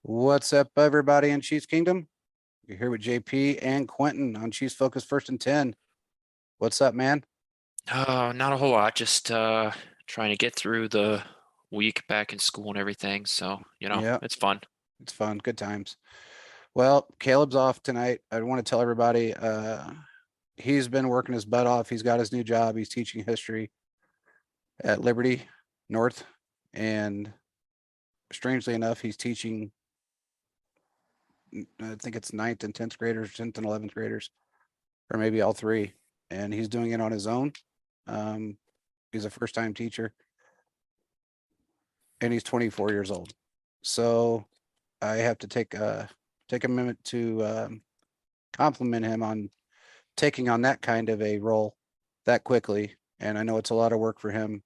What's up, everybody in Chiefs Kingdom? You're here with JP and Quentin on Chiefs Focus First and 10. What's up, man? Not a whole lot. Just trying to get through the week back in school and everything. So, Yeah, it's fun. it's fun. Good times. Well, Caleb's off tonight. I want to tell everybody he's been working his butt off. He's got his new job. He's teaching history at Liberty North. And strangely enough, he's teaching, I think it's 9th and 10th graders, 10th and 11th graders, or maybe all three. And he's doing it on his own. He's a first time teacher and he's 24 years old. So I have to take a minute to compliment him on taking on that kind of a role that quickly. And I know it's a lot of work for him,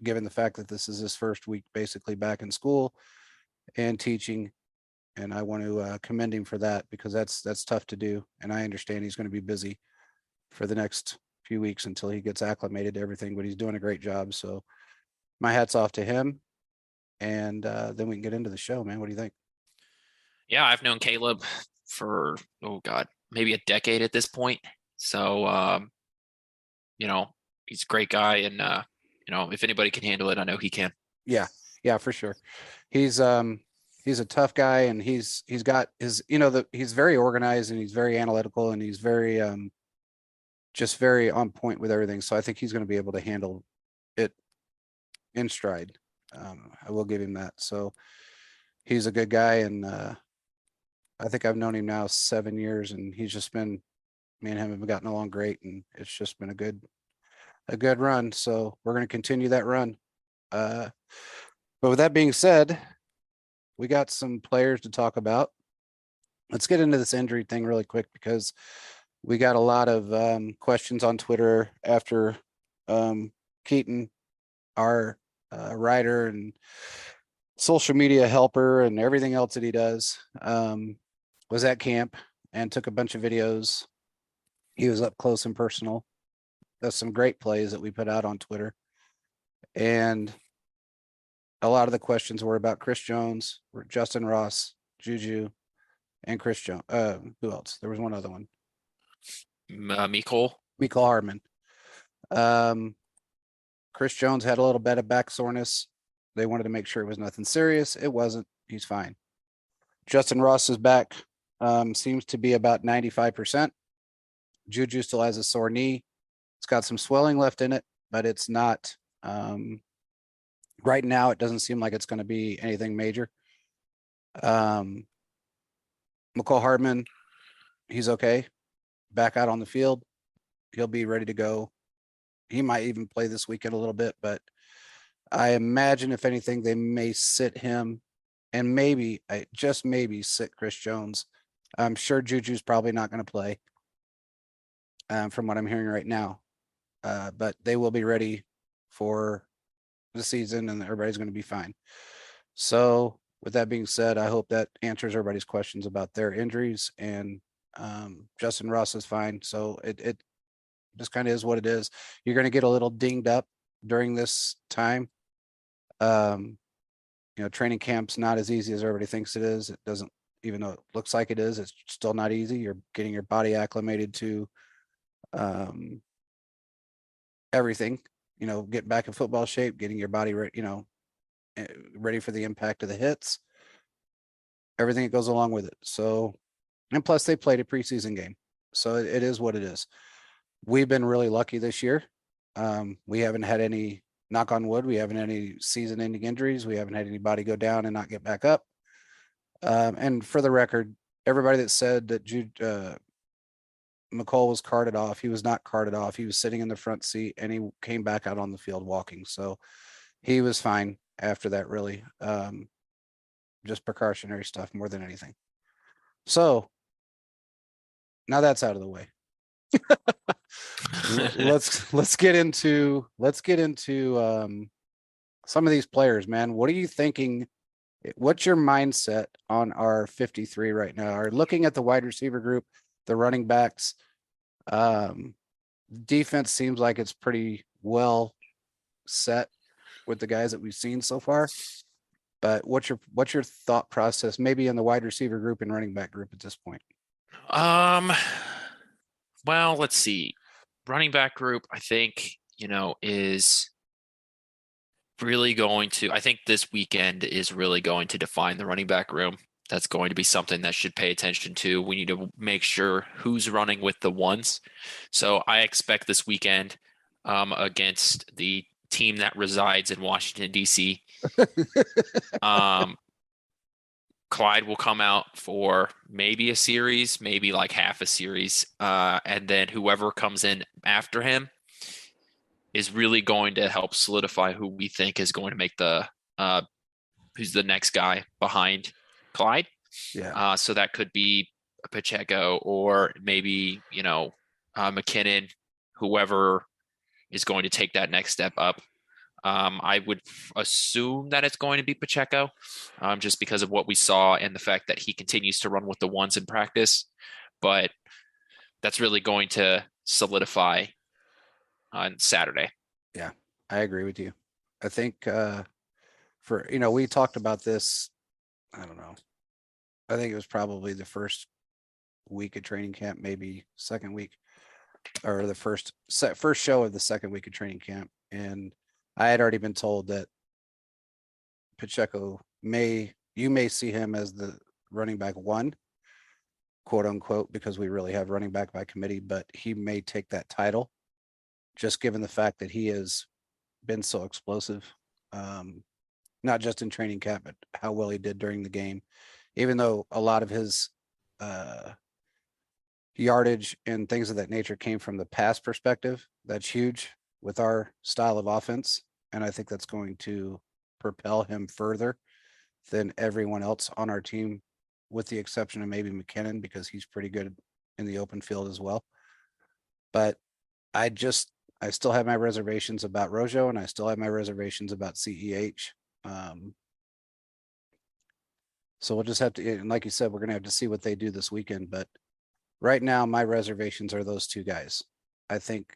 given the fact that this is his first week basically back in school and teaching. And I want to commend him for that because that's tough to do. And I understand he's going to be busy for the next few weeks until he gets acclimated to everything, but he's doing a great job. So my hat's off to him. And then we can get into the show, man. What do you think? Yeah, I've known Caleb for, oh God, maybe a decade at this point. So, he's a great guy. And, if anybody can handle it, I know he can. Yeah, for sure. He's a tough guy and he's got his, he's very organized and he's very analytical and he's very just very on point with everything. So I think he's going to be able to handle it in stride. I will give him that. So he's a good guy and I think I've known him now 7 years and he's just been, me and him have gotten along great and it's just been a good run. So we're going to continue that run. But with that being said, we got some players to talk about. Let's get into this injury thing really quick because we got a lot of questions on Twitter after Keaton, our writer and social media helper and everything else that he does, was at camp and took a bunch of videos. He was up close and personal. That's some great plays that we put out on Twitter. And a lot of the questions were about Chris Jones, Justin Ross, Juju, and Chris Jones. Who else? There was one other one. Mecole Hardman. Chris Jones had a little bit of back soreness. They wanted to make sure it was nothing serious. It wasn't. He's fine. Justin Ross's back seems to be about 95%. Juju still has a sore knee. It's got some swelling left in it, but it's not. Right now, it doesn't seem like it's going to be anything major. Mecole Hardman, he's okay. Back out on the field. He'll be ready to go. He might even play this weekend a little bit, but I imagine if anything, they may sit him and maybe, just maybe sit Chris Jones. I'm sure Juju's probably not going to play from what I'm hearing right now. But they will be ready for the season and everybody's going to be fine. So with that being said, I hope that answers everybody's questions about their injuries and Justin Ross is fine. So it just kind of is what it is. You're going to get a little dinged up during this time. Training camp's not as easy as everybody thinks it is. It doesn't, even though it looks like it is, it's still not easy. You're getting your body acclimated to everything, getting back in football shape, getting your body ready, ready for the impact of the hits, everything that goes along with it. So, and plus they played a preseason game. So it is what it is. We've been really lucky this year. We haven't had any, knock on wood, we haven't had any season ending injuries. We haven't had anybody go down and not get back up. And for the record, everybody that said that Mecole was carted off, he was not carted off. He was sitting in the front seat and he came back out on the field walking. So he was fine after that, really. Just precautionary stuff more than anything. So now that's out of the way. let's get into some of these players, man. What are you thinking? What's your mindset on our 53 right now? Are looking at the wide receiver group, the running backs, defense seems like it's pretty well set with the guys that we've seen so far. But what's your thought process, maybe in the wide receiver group and running back group at this point? Um, well, let's see. Running back group, I think, is really going to, I think this weekend is really going to define the running back room. That's going to be something that should pay attention to. We need to make sure who's running with the ones. So I expect this weekend against the team that resides in Washington, D.C., um, Clyde will come out for maybe a series, maybe like half a series. And then whoever comes in after him is really going to help solidify who we think is going to make who's the next guy behind Clyde. Yeah. So that could be Pacheco or maybe, McKinnon, whoever is going to take that next step up. I would assume that it's going to be Pacheco, just because of what we saw and the fact that he continues to run with the ones in practice. But that's really going to solidify on Saturday. Yeah, I agree with you. I think we talked about this, I don't know. I think it was probably the first week of training camp, maybe second week, or the first show of the second week of training camp. And I had already been told that Pacheco you may see him as the running back one, quote unquote, because we really have running back by committee, but he may take that title just given the fact that he has been so explosive. Not just in training camp, but how well he did during the game. Even though a lot of his yardage and things of that nature came from the pass perspective, that's huge with our style of offense. And I think that's going to propel him further than everyone else on our team, with the exception of maybe McKinnon, because he's pretty good in the open field as well. But I still have my reservations about Rojo, and I still have my reservations about CEH. So we'll just have to, and like you said, we're going to have to see what they do this weekend. But right now, my reservations are those two guys. I think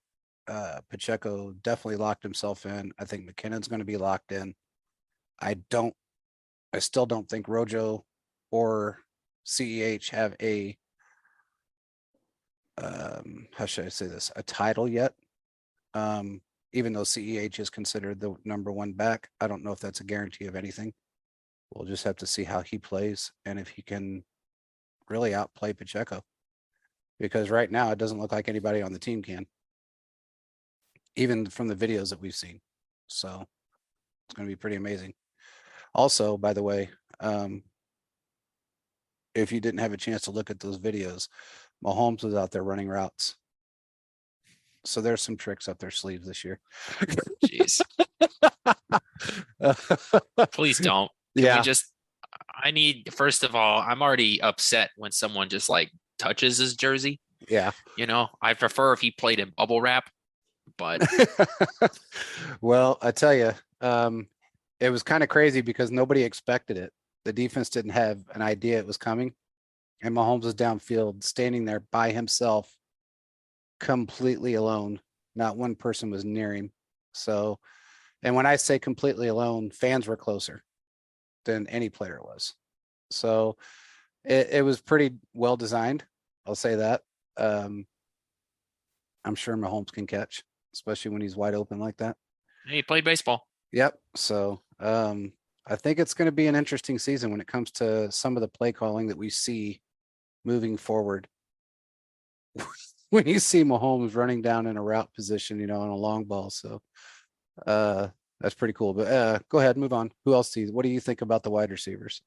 Pacheco definitely locked himself in. I think McKinnon's going to be locked in. I still don't think Rojo or CEH have how should I say this, a title yet. Even though CEH is considered the number one back, I don't know if that's a guarantee of anything. We'll just have to see how he plays and if he can really outplay Pacheco. Because right now it doesn't look like anybody on the team can, even from the videos that we've seen. So it's going to be pretty amazing. Also, by the way, if you didn't have a chance to look at those videos, Mahomes was out there running routes. So there's some tricks up their sleeves this year. Jeez. Please don't. Can we just, first of all, I'm already upset when someone just like touches his jersey. Yeah. I prefer if he played in bubble wrap, but well, I tell you, it was kind of crazy because nobody expected it. The defense didn't have an idea it was coming. And Mahomes was downfield, standing there by himself, completely alone. Not one person was near him. So, and when I say completely alone, fans were closer than any player was. So it was pretty well designed. I'll say that. I'm sure Mahomes can catch, especially when he's wide open like that. he played baseball. Yep. So I think it's going to be an interesting season when it comes to some of the play calling that we see moving forward. When you see Mahomes running down in a route position, on a long ball. So that's pretty cool. But go ahead, move on. Who else what do you think about the wide receivers?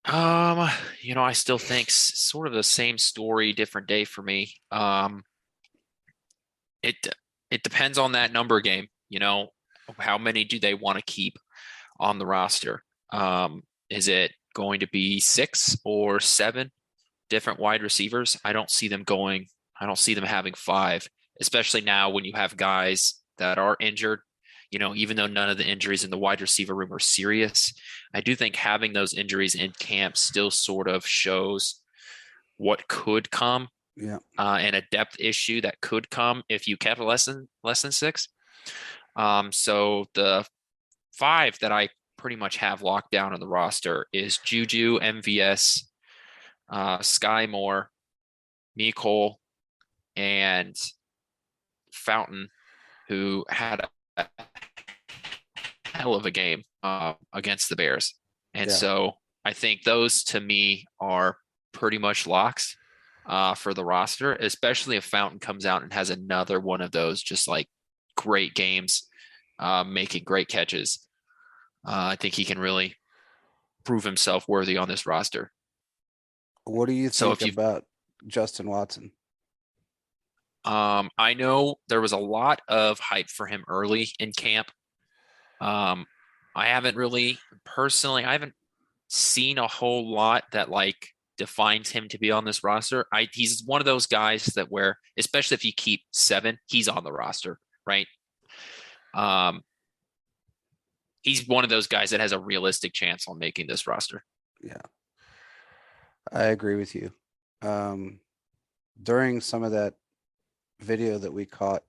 I still think sort of the same story, different day for me. It depends on that number game, how many do they want to keep on the roster? Is it going to be 6 or 7 different wide receivers? I don't see them having 5, especially now when you have guys that are injured. Even though none of the injuries in the wide receiver room are serious, I do think having those injuries in camp still sort of shows what could come. Yeah. And a depth issue that could come if you kept less than 6. So the 5 that I pretty much have locked down on the roster is Juju, MVS, Sky Moore, Mecole, and Fountain, who had a hell of a game against the Bears. And Yeah. so I think those to me are pretty much locks for the roster, especially if Fountain comes out and has another one of those just like great games, making great catches. I think he can really prove himself worthy on this roster. What do you So think if you, about Justin Watson? I know there was a lot of hype for him early in camp. I haven't really personally, I haven't seen a whole lot that like defines him to be on this roster. He's one of those guys that where, especially if you keep 7, he's on the roster, right? Um, he's one of those guys that has a realistic chance on making this roster. Yeah, I agree with you. During some of that video that we caught,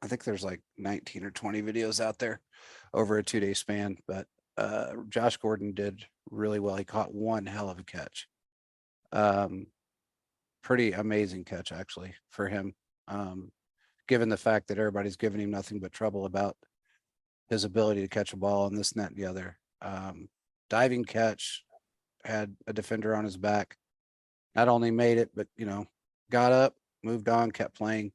I think there's like 19 or 20 videos out there over a 2-day span, but Josh Gordon did really well. He caught one hell of a catch. Pretty amazing catch actually for him. Given the fact that everybody's giving him nothing but trouble about his ability to catch a ball and this, and that, and the other. Diving catch, had a defender on his back. Not only made it, but got up, moved on, kept playing.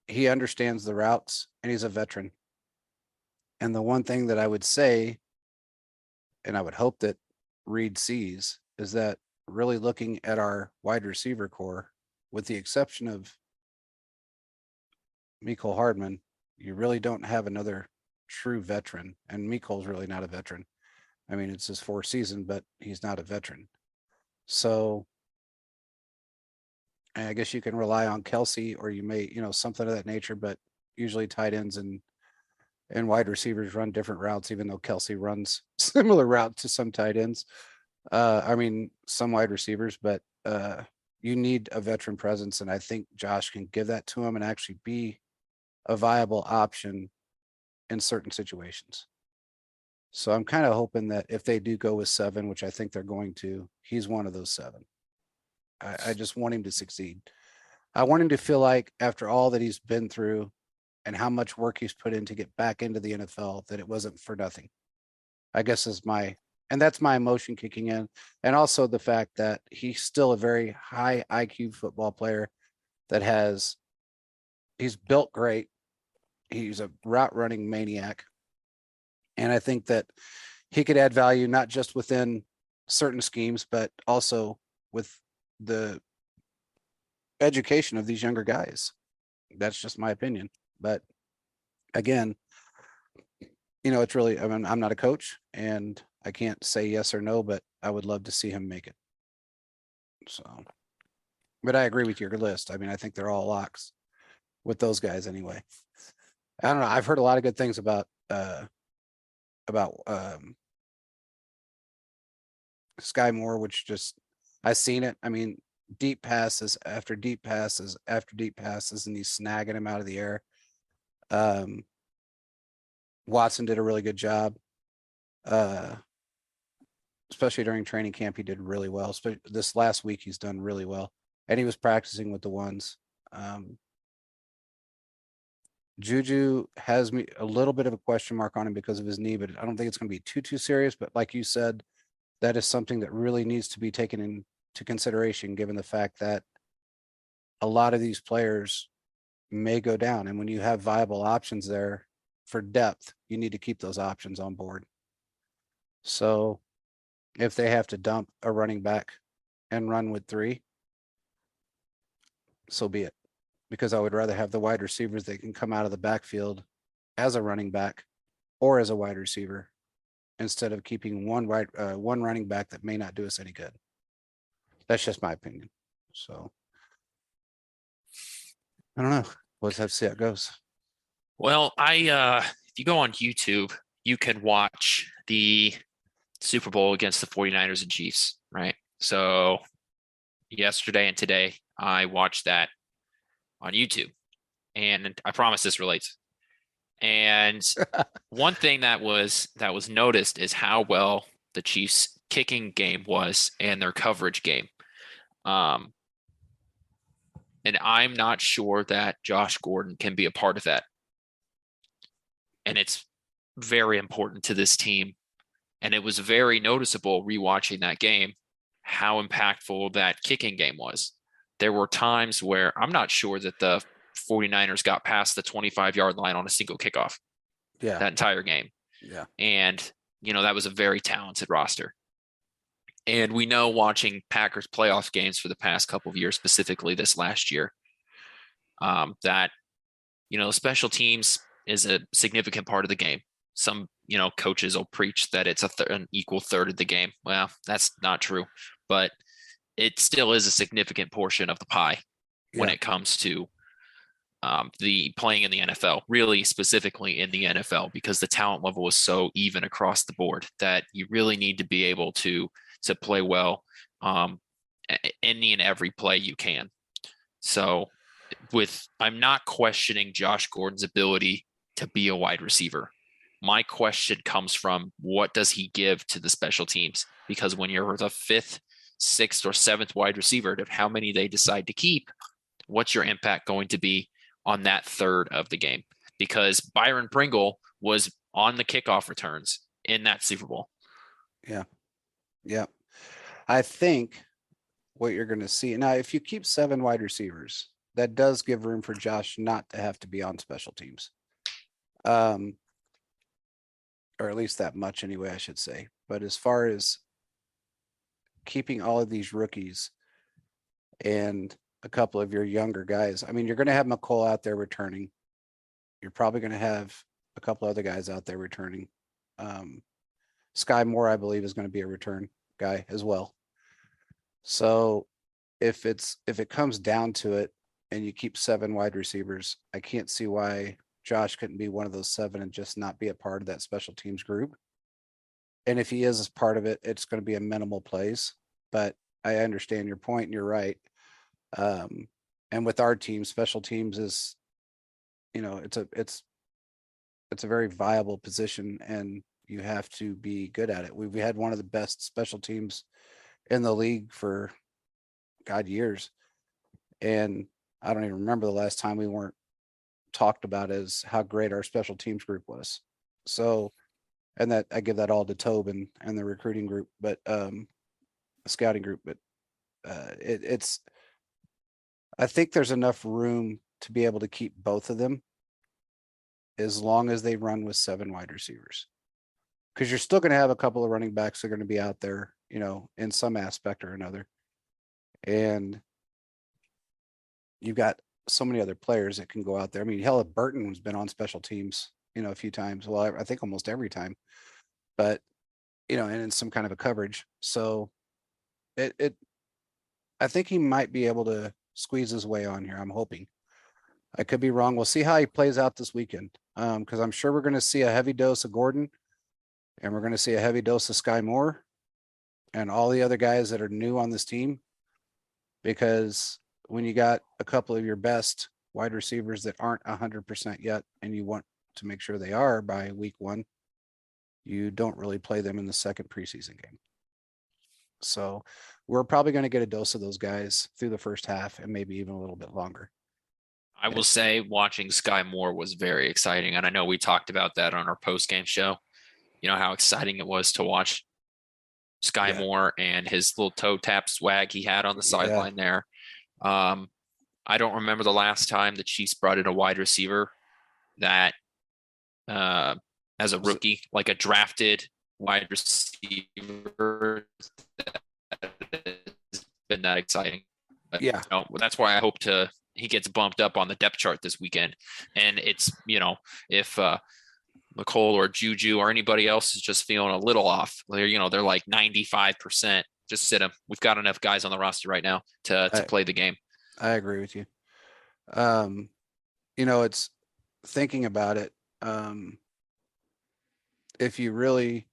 He understands the routes and he's a veteran. And the one thing that I would say, and I would hope that Reed sees, is that really looking at our wide receiver core, with the exception of Mecole Hardman, you really don't have another true veteran. And Mecole's really not a veteran. I mean, it's his 4th season, but he's not a veteran. So I guess you can rely on Kelsey, or you may, something of that nature, but usually tight ends and wide receivers run different routes, even though Kelsey runs similar route to some tight ends. Some wide receivers, but you need a veteran presence. And I think Josh can give that to him and actually be a viable option in certain situations. So I'm kind of hoping that if they do go with 7, which I think they're going to, he's one of those 7. I just want him to succeed. I want him to feel like after all that he's been through and how much work he's put in to get back into the NFL, that it wasn't for nothing. I guess that's my emotion kicking in. And also the fact that he's still a very high IQ football player he's built great. He's a route running maniac. And I think that he could add value, not just within certain schemes, but also with the education of these younger guys. That's just my opinion. But again, it's really, I'm not a coach and I can't say yes or no, but I would love to see him make it. So, but I agree with your list. I mean, I think they're all locks with those guys anyway. I don't know. I've heard a lot of good things about Sky Moore, which just, I've seen it. I mean, deep passes after deep passes after deep passes, and he's snagging him out of the air. Watson did a really good job. Especially during training camp, he did really well. This last week, he's done really well. And he was practicing with the ones. Juju has me a little bit of a question mark on him because of his knee, but I don't think it's going to be too serious. But like you said, that is something that really needs to be taken into consideration, given the fact that a lot of these players may go down. And when you have viable options there for depth, you need to keep those options on board. So if they have to dump a running back and run with 3, so be it. Because I would rather have the wide receivers that can come out of the backfield as a running back or as a wide receiver, instead of keeping one running back that may not do us any good. That's just my opinion. So I don't know. We'll just have to see how it goes. Well, if you go on YouTube, you can watch the Super Bowl against the 49ers and Chiefs, right? So yesterday and today, I watched that on YouTube. And I promise this relates. And one thing that was noticed is how well the Chiefs kicking game was and their coverage game. Um, and I'm not sure that Josh Gordon can be a part of that. And it's very important to this team. And it was very noticeable rewatching that game how impactful that kicking game was. There were times where I'm not sure that the 49ers got past the 25-yard line on a single kickoff Yeah. that entire game. Yeah. And, that was a very talented roster. And we know watching Packers playoff games for the past couple of years, specifically this last year, that, special teams is a significant part of the game. Some, coaches will preach that it's an equal third of the game. Well, that's not true, but it still is a significant portion of the pie when it comes to the playing in the NFL, really specifically in the NFL, because the talent level is so even across the board that you really need to be able to play well any and every play you can. So I'm not questioning Josh Gordon's ability to be a wide receiver. My question comes from what does he give to the special teams? Because when you're the fifth, sixth, or seventh wide receiver, of how many they decide to keep, what's your impact going to be on that third of the game? Because Byron Pringle was on the kickoff returns in that Super Bowl. Yeah. Yeah. I think what you're going to see now, if you keep 7 wide receivers, that does give room for Josh not to have to be on special teams. Or at least that much anyway, I should say. But as far as keeping all of these rookies and a couple of your younger guys, I mean, you're going to have McCole out there returning. You're probably going to have a couple other guys out there returning. Sky Moore, I believe, is going to be a return guy as well. So if it comes down to it and you keep 7 wide receivers, I can't see why Josh couldn't be one of those 7 and just not be a part of that special teams group. And if he is as part of it, it's going to be a minimal plays, but I understand your point and you're right. And with our team, special teams is, it's a very viable position and you have to be good at it. We had one of the best special teams in the league for years. And I don't even remember the last time we weren't talked about as how great our special teams group was. So, and that I give that all to Tobin and the recruiting group, but scouting group, but it's I think there's enough room to be able to keep both of them as long as they run with 7 wide receivers. Because you're still going to have a couple of running backs that are going to be out there, in some aspect or another. And you've got so many other players that can go out there. I mean, hell, Burton has been on special teams, a few times. Well, I think almost every time, but and in some kind of a coverage. So I think he might be able to squeeze his way on here. I'm hoping. I could be wrong. We'll see how he plays out this weekend. Because I'm sure we're going to see a heavy dose of Gordon and we're going to see a heavy dose of Sky Moore and all the other guys that are new on this team. Because when you got a couple of your best wide receivers that aren't 100% yet, and you want to make sure they are by week 1, you don't really play them in the second preseason game. So we're probably going to get a dose of those guys through the first half and maybe even a little bit longer. I will say watching Sky Moore was very exciting. And I know we talked about that on our post-game show, how exciting it was to watch Sky Moore and his little toe tap swag he had on the sideline there. I don't remember the last time the Chiefs brought in a wide receiver that as a rookie, like a drafted wide receiver that has been that exciting. But, that's why I hope he gets bumped up on the depth chart this weekend. And it's, if McCole or Juju or anybody else is just feeling a little off, they're like 95%, just sit him. We've got enough guys on the roster right now to play the game. I agree with you. It's thinking about it. If you really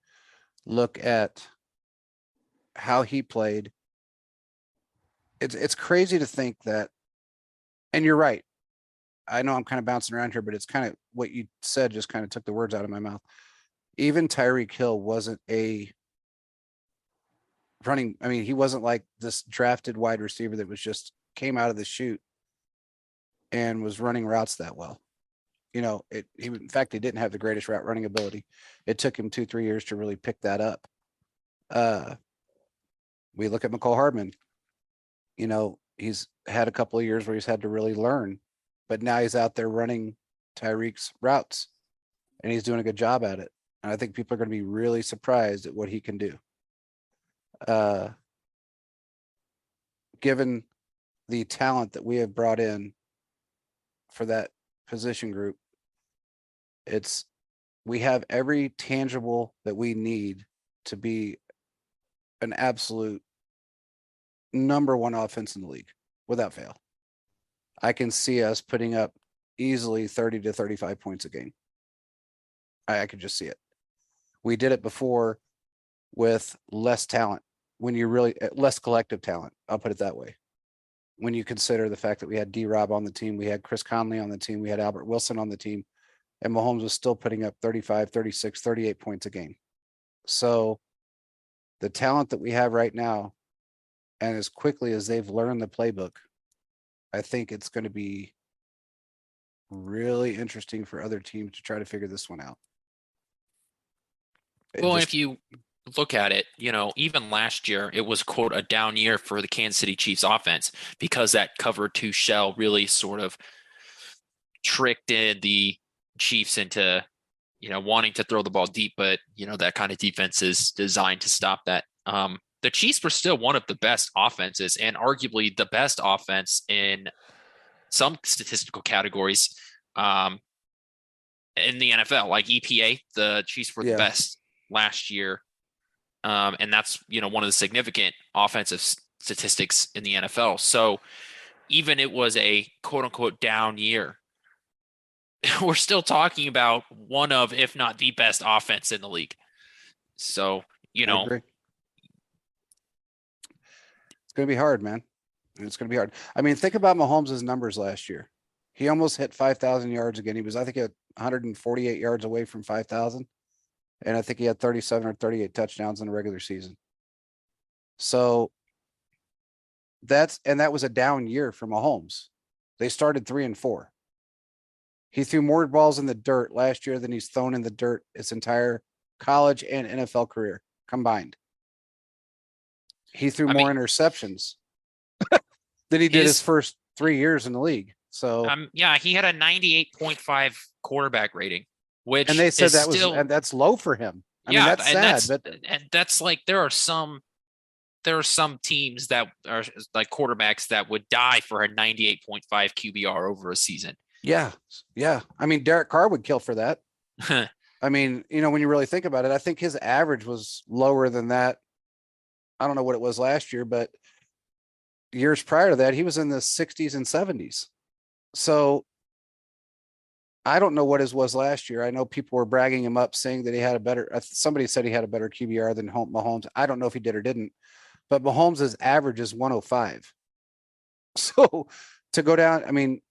look at how he played, it's crazy to think that, and you're right. I know I'm kind of bouncing around here, but it's kind of what you said just kind of took the words out of my mouth. Even Tyreek Hill wasn't a running. I mean, he wasn't like this drafted wide receiver that was just came out of the chute and was running routes that well. You know, in fact, he didn't have the greatest route running ability. It took him 2-3 years to really pick that up. We look at McCole Hardman. You know, he's had a couple of years where he's had to really learn, but now he's out there running Tyreek's routes and he's doing a good job at it. And I think people are going to be really surprised at what he can do. Given the talent that we have brought in for that position group, we have every tangible that we need to be an absolute number one offense in the league without fail. I can see us putting up easily 30 to 35 points a game. I could just see it. We did it before with less talent, when you really less collective talent. I'll put it that way. When you consider the fact that we had D-Rob on the team, we had Chris Conley on the team, we had Albert Wilson on the team, and Mahomes was still putting up 35, 36, 38 points a game. So the talent that we have right now, and as quickly as they've learned the playbook, I think it's going to be really interesting for other teams to try to figure this one out. Well, if you look at it, you know, even last year, it was, quote, a down year for the Kansas City Chiefs offense because that cover two shell really sort of tricked in the Chiefs into, you know, wanting to throw the ball deep, but, you know, that kind of defense is designed to stop that. The Chiefs were still one of the best offenses and arguably the best offense in some statistical categories in the NFL, like EPA. The Chiefs were the best last year. And that's, you know, one of the significant offensive statistics in the NFL. So even it was a quote unquote down year, we're still talking about one of, if not the best offense in the league. So, you know, it's going to be hard, man. It's going to be hard. I mean, think about Mahomes' numbers last year. He almost hit 5,000 yards again. He was, I think, at 148 yards away from 5,000. And I think he had 37 or 38 touchdowns in the regular season. So that was a down year for Mahomes. They started 3-4. He threw more balls in the dirt last year than he's thrown in the dirt his entire college and NFL career combined. He threw more interceptions than he did his first 3 years in the league. So yeah, he had a 98.5 quarterback rating, which and they said that still, and that's low for him. I mean, that's sad, and that's like there are some teams that are like quarterbacks that would die for a 98.5 QBR over a season. Yeah. I mean, Derek Carr would kill for that. I mean, you know, when you really think about it, I think his average was lower than that. I don't know what it was last year, but years prior to that, he was in the 60s and 70s. So I don't know what his was last year. I know people were bragging him up, saying that he had somebody said he had a better QBR than Mahomes. I don't know if he did or didn't, but Mahomes' average is 105. So to go down, I mean,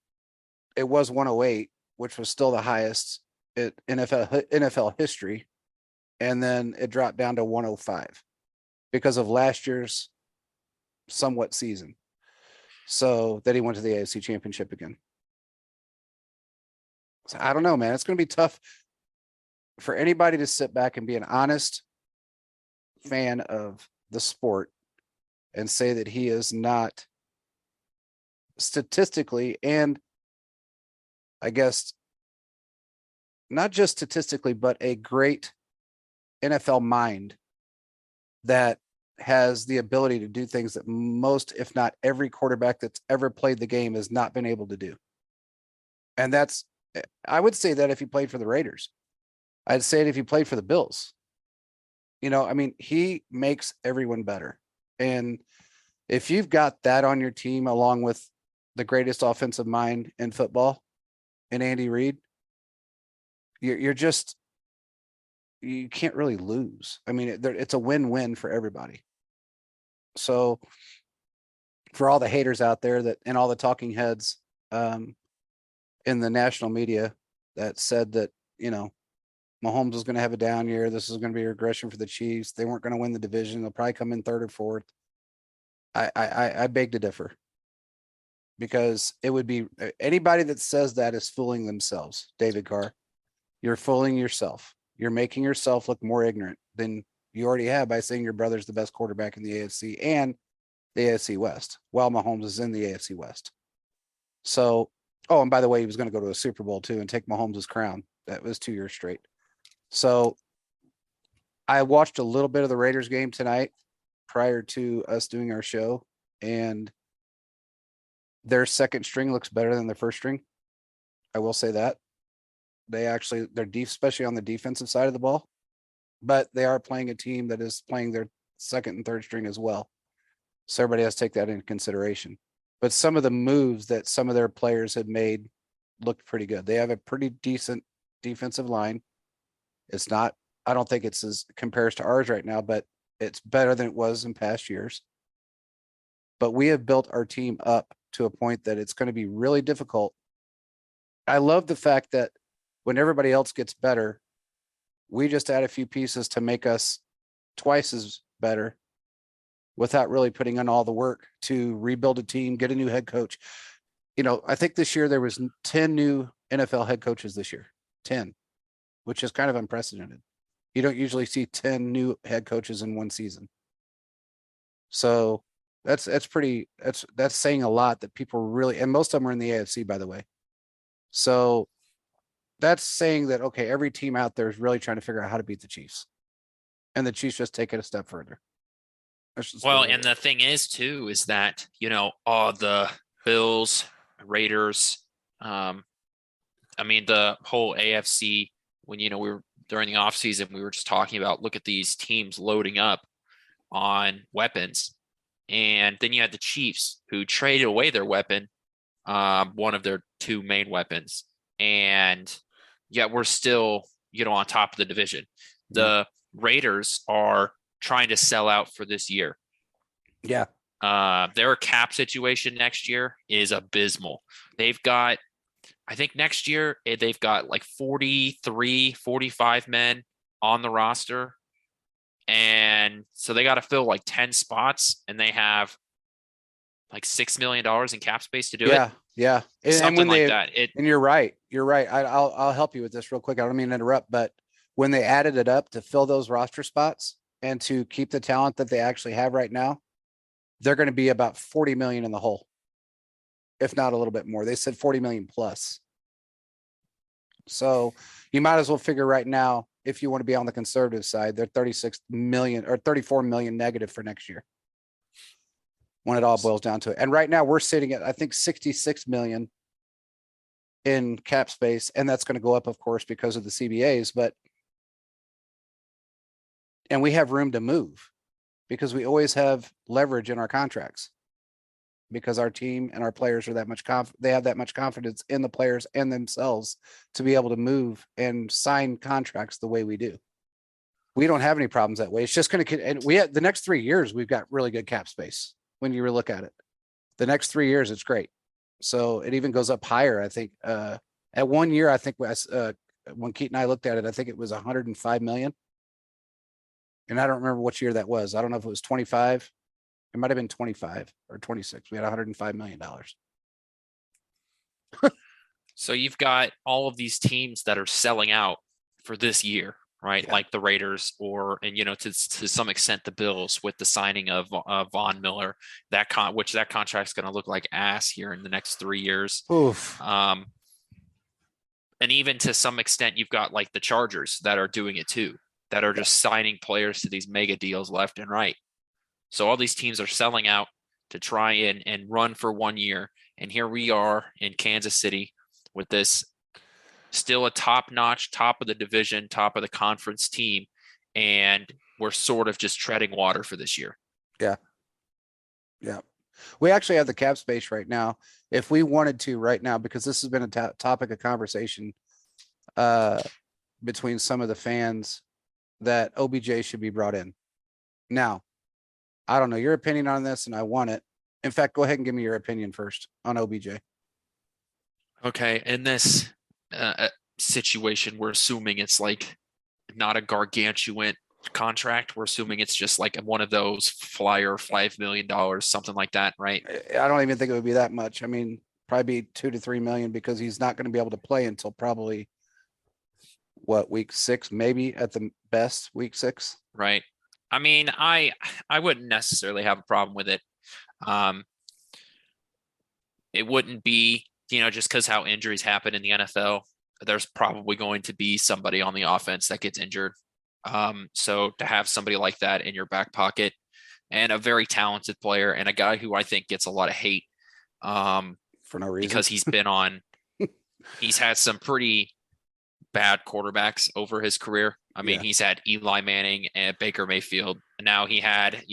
it was 108, which was still the highest in NFL history. And then it dropped down to 105 because of last year's somewhat season. So that he went to the AFC Championship again. So I don't know, man. It's going to be tough for anybody to sit back and be an honest fan of the sport and say that he is not statistically, and I guess not just statistically, but a great NFL mind that has the ability to do things that most, if not every quarterback that's ever played the game has not been able to do. And I would say that if he played for the Raiders. I'd say it if he played for the Bills. You know, I mean, he makes everyone better. And if you've got that on your team, along with the greatest offensive mind in football, and Andy Reid, you can't really lose. I mean, it's a win-win for everybody. So for all the haters out there and all the talking heads, in the national media that said that, Mahomes was going to have a down year. This is going to be a regression for the Chiefs. They weren't going to win the division. They'll probably come in third or fourth. I beg to differ, because it would be anybody that says that is fooling themselves. David Carr, you're fooling yourself. You're making yourself look more ignorant than you already have by saying your brother's the best quarterback in the AFC and the AFC West, while Mahomes is in the AFC West. So, oh, and by the way, he was going to go to a Super Bowl too and take Mahomes' crown. That was 2 years straight. So I watched a little bit of the Raiders game tonight prior to us doing our show, and their second string looks better than their first string. I will say that. They're deep, especially on the defensive side of the ball, but they are playing a team that is playing their second and third string as well. So everybody has to take that into consideration. But some of the moves that some of their players had made looked pretty good. They have a pretty decent defensive line. It's not, I don't think it's as compares to ours right now, but it's better than it was in past years. But we have built our team up to a point that it's going to be really difficult. I love the fact that when everybody else gets better, we just add a few pieces to make us twice as better without really putting in all the work to rebuild a team, get a new head coach. I think this year there was 10 new NFL head coaches this year, 10, which is kind of unprecedented. You don't usually see 10 new head coaches in one season. So that's saying a lot, that people really, and most of them are in the AFC, by the way. So that's saying that, okay, every team out there is really trying to figure out how to beat the Chiefs, and the Chiefs just take it a step further. Well, and the thing is too, is that, all the Bills, Raiders, the whole AFC, when, we were during the offseason, we were just talking about, look at these teams loading up on weapons. And then you had the Chiefs, who traded away their weapon, one of their two main weapons. And yet we're still, on top of the division. The Raiders are trying to sell out for this year. Yeah. Their cap situation next year is abysmal. They've got, I think next year, they've got like 43, 45 men on the roster. And so they got to fill like 10 spots, and they have like $6 million in cap space to do it. Yeah. Something like that. And you're right. I'll help you with this real quick. I don't mean to interrupt, but when they added it up to fill those roster spots and to keep the talent that they actually have right now, they're going to be about 40 million in the hole, if not a little bit more. They said 40 million plus. So you might as well figure right now, if you want to be on the conservative side, they're 36 million or 34 million negative for next year, when it all boils down to it. And right now we're sitting at, I think, 66 million in cap space. And that's going to go up, of course, because of the CBAs, and we have room to move because we always have leverage in our contracts, because our team and our players are that much they have that much confidence in the players and themselves to be able to move and sign contracts the way we do. We don't have any problems that way. It's just going to, and the next 3 years, we've got really good cap space. When you look at it, the next 3 years, it's great. So it even goes up higher. I think at 1 year, I think when Keith and I looked at it, I think it was 105 million. And I don't remember which year that was. I don't know if it was 25. It might have been 25 or 26. We had $105 million. So you've got all of these teams that are selling out for this year, right? Yeah. Like the Raiders, to some extent the Bills, with the signing of Von Miller, which that contract's going to look like ass here in the next 3 years. Oof. And even to some extent, you've got like the Chargers that are doing it too, that are just signing players to these mega deals left and right. So all these teams are selling out to try and run for 1 year. And here we are in Kansas City with this still a top-notch, top of the division, top of the conference team. And we're sort of just treading water for this year. Yeah. We actually have the cap space right now. If we wanted to right now, because this has been a topic of conversation between some of the fans, that OBJ should be brought in. Now, I don't know your opinion on this, and I want it. In fact, go ahead and give me your opinion first on OBJ. Okay, in this situation, we're assuming it's like not a gargantuan contract. We're assuming it's just like one of those flyer $5 million, something like that, right? I don't even think it would be that much. I mean, probably be 2 to 3 million because he's not going to be able to play until probably what, week 6, maybe at the best, week 6. Right. I mean, I wouldn't necessarily have a problem with it. Um, it wouldn't be, just because how injuries happen in the NFL, there's probably going to be somebody on the offense that gets injured. So to have somebody like that in your back pocket and a very talented player and a guy who I think gets a lot of hate, For no reason. because he's had some pretty bad quarterbacks over his career. I mean, Yeah, he's had Eli Manning and Baker Mayfield. Now he had,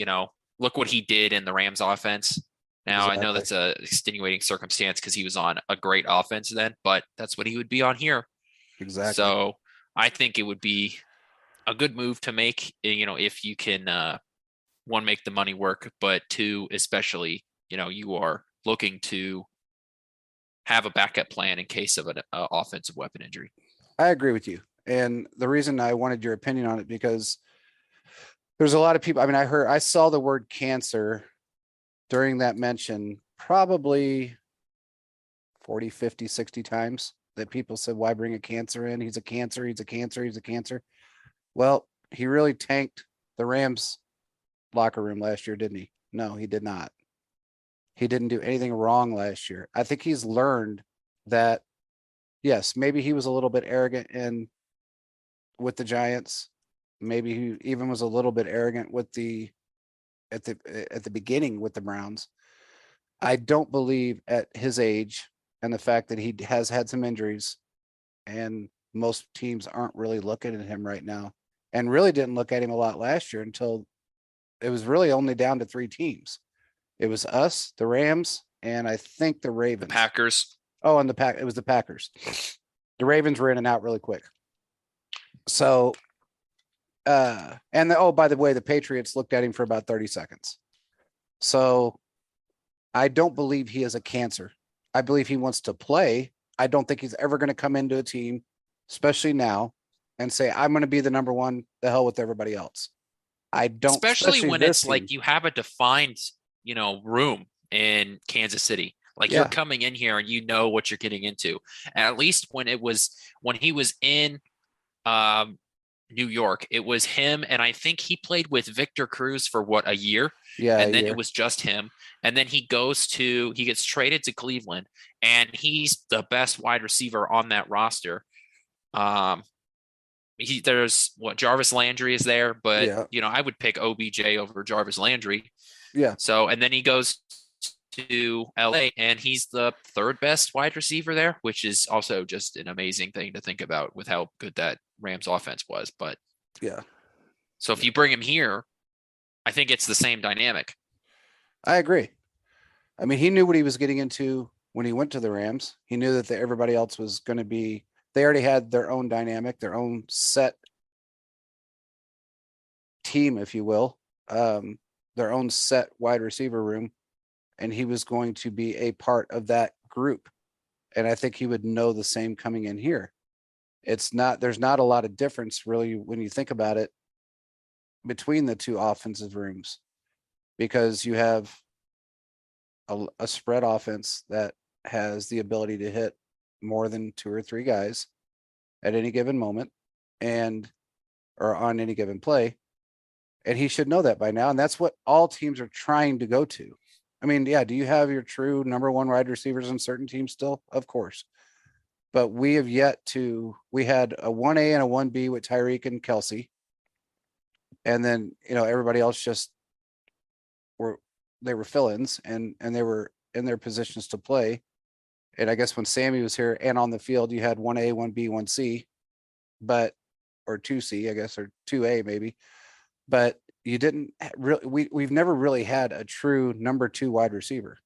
look what he did in the Rams offense. Now I know exactly. that's a extenuating circumstance because he was on a great offense then, but that's what he would be on here. Exactly. So I think it would be a good move to make, if you can, one, make the money work, but two, especially, you are looking to have a backup plan in case of an offensive weapon injury. I agree with you. And the reason I wanted your opinion on it, because there's a lot of people. I mean, I saw the word cancer during that mention probably 40, 50, 60 times that people said, why bring a cancer in? He's a cancer. He's a cancer. He's a cancer. Well, he really tanked the Rams locker room last year, didn't he? No, he did not. He didn't do anything wrong last year. I think he's learned that, yes, maybe he was a little bit arrogant in with the Giants. Maybe he even was a little bit arrogant with the at the beginning with the Browns. I don't believe at his age and the fact that he has had some injuries and most teams aren't really looking at him right now and really didn't look at him a lot last year until it was really only down to 3 teams. It was us, the Rams, and I think the The Ravens. Packers. Oh, and it was the Packers. The Ravens were in and out really quick. So oh, by the way, the Patriots looked at him for about 30 seconds. So I don't believe he is a cancer. I believe he wants to play. I don't think he's ever going to come into a team, especially now, and say, I'm going to be the number one, the hell with everybody else. I don't, Especially especially when this it's like team. you have a defined, room in Kansas City. Like you're Yeah. coming in here and you know what you're getting into. At least when he was in um, New York, it was him, and I think he played with Victor Cruz for what, a year, Yeah. A and then it year. was just him. And then he gets traded to Cleveland, and he's the best wide receiver on that roster. Um, there's what, Jarvis Landry is there, but Yeah. I would pick OBJ over Jarvis Landry. Yeah. So, and then he goes to LA and he's the third best wide receiver there, which is also just an amazing thing to think about with how good that Rams offense was. But Yeah. so if you bring him here, I think it's the same dynamic. I agree. I mean, he knew what he was getting into when he went to the Rams. He knew that everybody else was going to be, they already had their own dynamic, their own set team, if you will, their own set wide receiver room. And he was going to be a part of that group. And I think he would know the same coming in here. There's not a lot of difference really when you think about it between the two offensive rooms because you have a spread offense that has the ability to hit more than 2 or 3 guys at any given moment and or on any given play. And he should know that by now. And that's what all teams are trying to go to. I mean, yeah, do you have your true number one wide receivers on certain teams still? Of course. But we have yet to, we had a 1A and a 1B with Tyreek and Kelsey. And then, everybody else just they were fill-ins and they were in their positions to play. And I guess when Sammy was here and on the field, you had 1A, 1B, 1C, but or 2C, I guess, or 2A maybe. But you didn't really we've never really had a true number 2 wide receiver.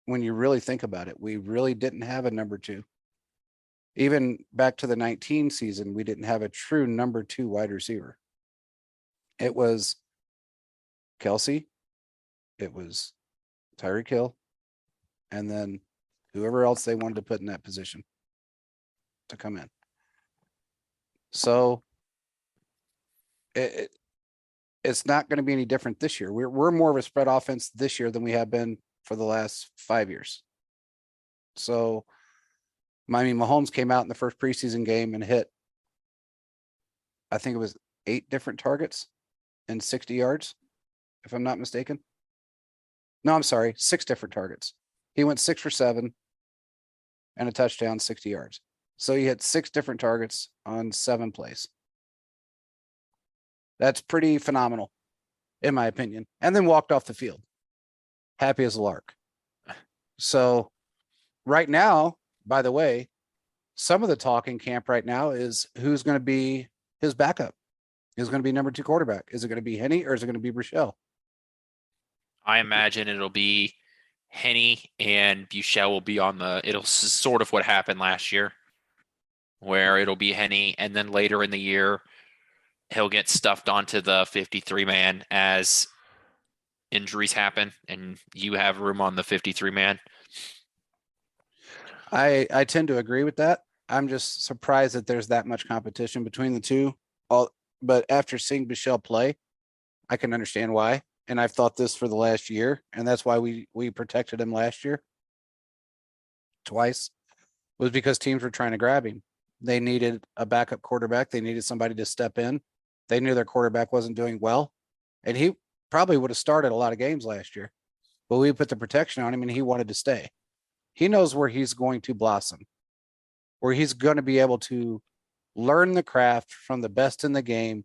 When you really think about it, we really didn't have a number 2. Even back to the 19 season, we didn't have a true number 2 wide receiver. It was Kelsey, it was Tyreek Hill, and then whoever else they wanted to put in that position to come in. So it's not going to be any different this year. We're more of a spread offense this year than we have been for the last 5 years. So, I mean, Mahomes came out in the first preseason game and hit, I think it was 8 different targets and 60 yards, if I'm not mistaken. No, I'm sorry, 6 different targets. He went 6 for 7 and a touchdown, 60 yards. So he hit 6 different targets on 7 plays. That's pretty phenomenal, in my opinion. And then walked off the field, happy as a lark. So right now, by the way, some of the talk in camp right now is who's going to be his backup. Who's going to be number 2 quarterback? Is it going to be Henny or is it going to be Rochelle? I imagine it'll be Henny and Buchel will be on it'll sort of what happened last year, where it'll be Henny, and then later in the year, he'll get stuffed onto the 53 man as injuries happen and you have room on the 53 man. I tend to agree with that. I'm just surprised that there's that much competition between the two. But after seeing Buchel play, I can understand why. And I've thought this for the last year, and that's why we protected him last year twice, was because teams were trying to grab him. They needed a backup quarterback. They needed somebody to step in. They knew their quarterback wasn't doing well, and he probably would have started a lot of games last year, but we put the protection on him and he wanted to stay. He knows where he's going to blossom, where he's going to be able to learn the craft from the best in the game,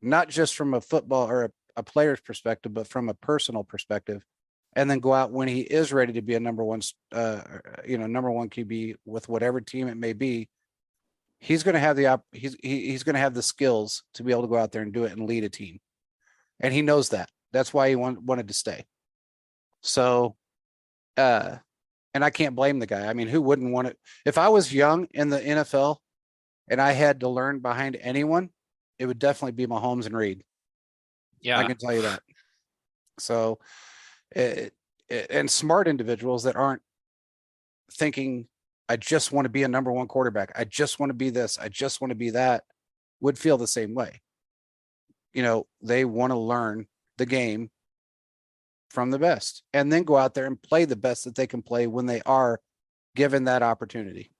not just from a football or a player's perspective, but from a personal perspective, and then go out when he is ready to be a number one QB with whatever team it may be. He's going to have he's going to have the skills to be able to go out there and do it and lead a team. And he knows that. That's why he wanted to stay. So, and I can't blame the guy. I mean, who wouldn't want it? If I was young in the NFL and I had to learn behind anyone, it would definitely be Mahomes and Reed. Yeah. I can tell you that. So, and smart individuals that aren't thinking, I just want to be a number 1 quarterback. I just want to be this. I just want to be that, would feel the same way. You know, they want to learn the game from the best and then go out there and play the best that they can play when they are given that opportunity.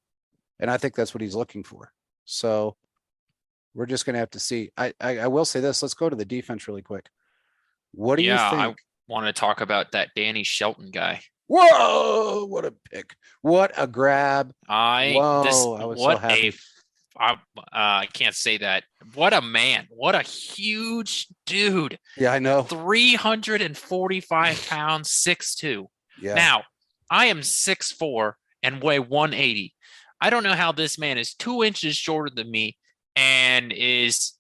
And I think that's what he's looking for. So we're just going to have to see. I will say this. Let's go to the defense really quick. What do you think? I want to talk about that Danny Shelton guy. Whoa, what a pick. What a grab. I was so happy. I can't say that. What a man. What a huge dude. Yeah, I know. 345 pounds, 6'2". Yeah. Now, I am 6'4" and weigh 180. I don't know how this man is 2 inches shorter than me and is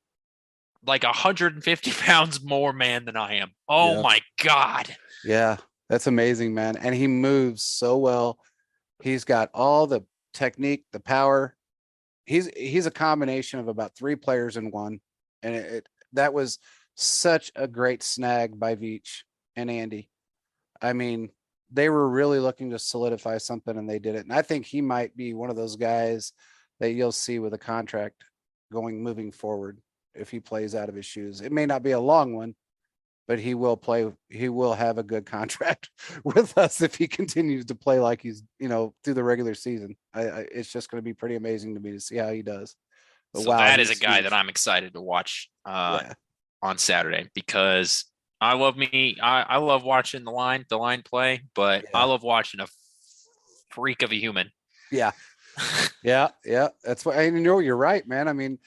like 150 pounds more man than I am. Oh my God. Yeah, that's amazing, man. And he moves so well. He's got all the technique, the power. He's a combination of about 3 players in one. And that was such a great snag by Veach and Andy. I mean, they were really looking to solidify something and they did it. And I think he might be one of those guys that you'll see with a contract moving forward if he plays out of his shoes. It may not be a long one, but he will have a good contract with us if he continues to play like he's, through the regular season. It's just going to be pretty amazing to me to see how he does. But so that is a guy that I'm excited to watch on Saturday because I love watching the line play, but I love watching a freak of a human. Yeah. Yeah. That's why, and you're right, man. I mean,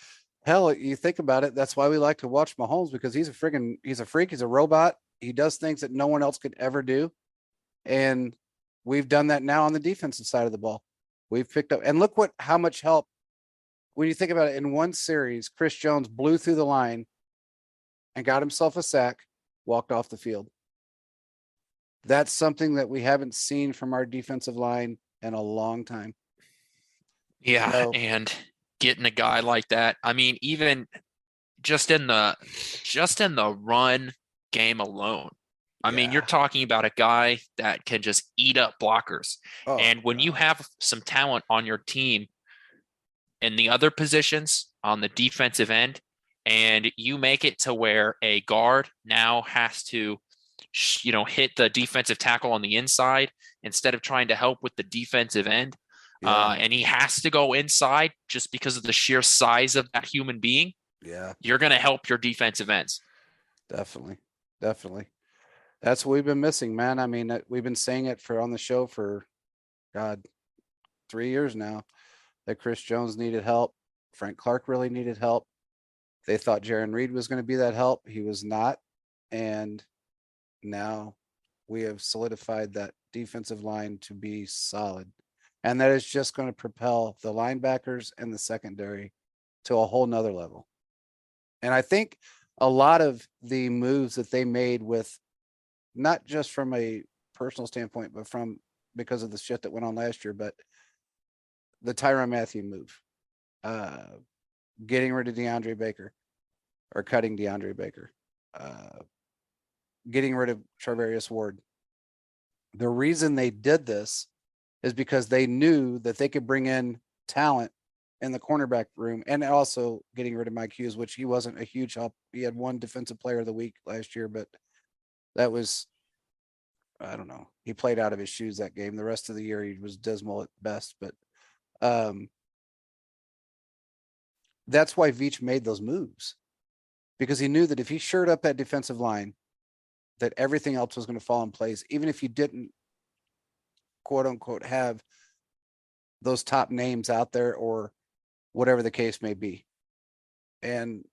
hell, you think about it. That's why we like to watch Mahomes, because he's a freak. He's a robot. He does things that no one else could ever do. And we've done that now on the defensive side of the ball. We've picked up, and look how much help when you think about it. In one series, Chris Jones blew through the line and got himself a sack, walked off the field. That's something that we haven't seen from our defensive line in a long time. Yeah. And getting a guy like that. I mean, even just in the run game alone, I mean, you're Yeah. talking about a guy that can just eat up blockers. Oh And when you God. have some talent on your team in the other positions on the defensive end, and you make it to where a guard now has to, hit the defensive tackle on the inside instead of trying to help with the defensive end. Yeah. And he has to go inside just because of the sheer size of that human being. Yeah. You're going to help your defensive ends. Definitely. Definitely. That's what we've been missing, man. I mean, we've been saying it for on the show for God 3 years now that Chris Jones needed help. Frank Clark really needed help. They thought Jaron Reed was going to be that help. He was not. And now we have solidified that defensive line to be solid. And that is just going to propel the linebackers and the secondary to a whole nother level. And I think a lot of the moves that they made with not just from a personal standpoint, but from because of the shit that went on last year, but the Tyrann Mathieu move, uh, getting rid of DeAndre Baker or cutting DeAndre Baker, uh, getting rid of Charvarius Ward. The reason they did this is because they knew that they could bring in talent in the cornerback room and also getting rid of Mike Hughes, which he wasn't a huge help. He had one defensive player of the week last year, but that was, I don't know. He played out of his shoes that game. The rest of the year, he was dismal at best, but um, that's why Veach made those moves because he knew that if he shored up that defensive line, that everything else was going to fall in place, even if you didn't, quote unquote, have those top names out there or whatever the case may be. And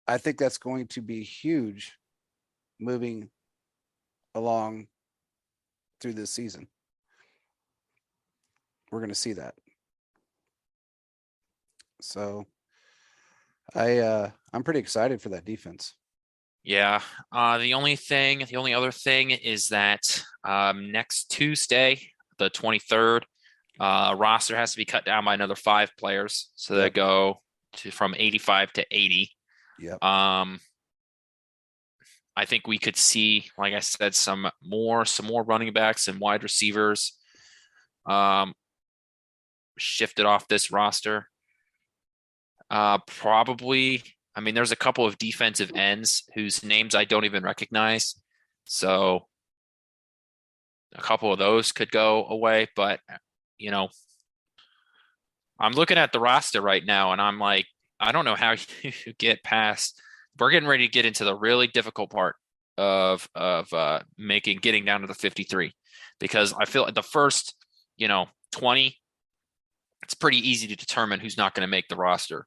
I think that's going to be huge moving along through this season. We're going to see that. So I'm pretty excited for that defense. Yeah. The only other thing is that next Tuesday, the 23rd, roster has to be cut down by another 5 players. So they Yep. go from 85 to 80. Yep. I think we could see, like I said, some more running backs and wide receivers shifted off this roster. Probably, I mean, there's a couple of defensive ends whose names I don't even recognize. So a couple of those could go away, but you know, I'm looking at the roster right now and I'm like, I don't know how you get past. We're getting ready to get into the really difficult part of getting down to the 53 because I feel like the first, 20, it's pretty easy to determine who's not going to make the roster.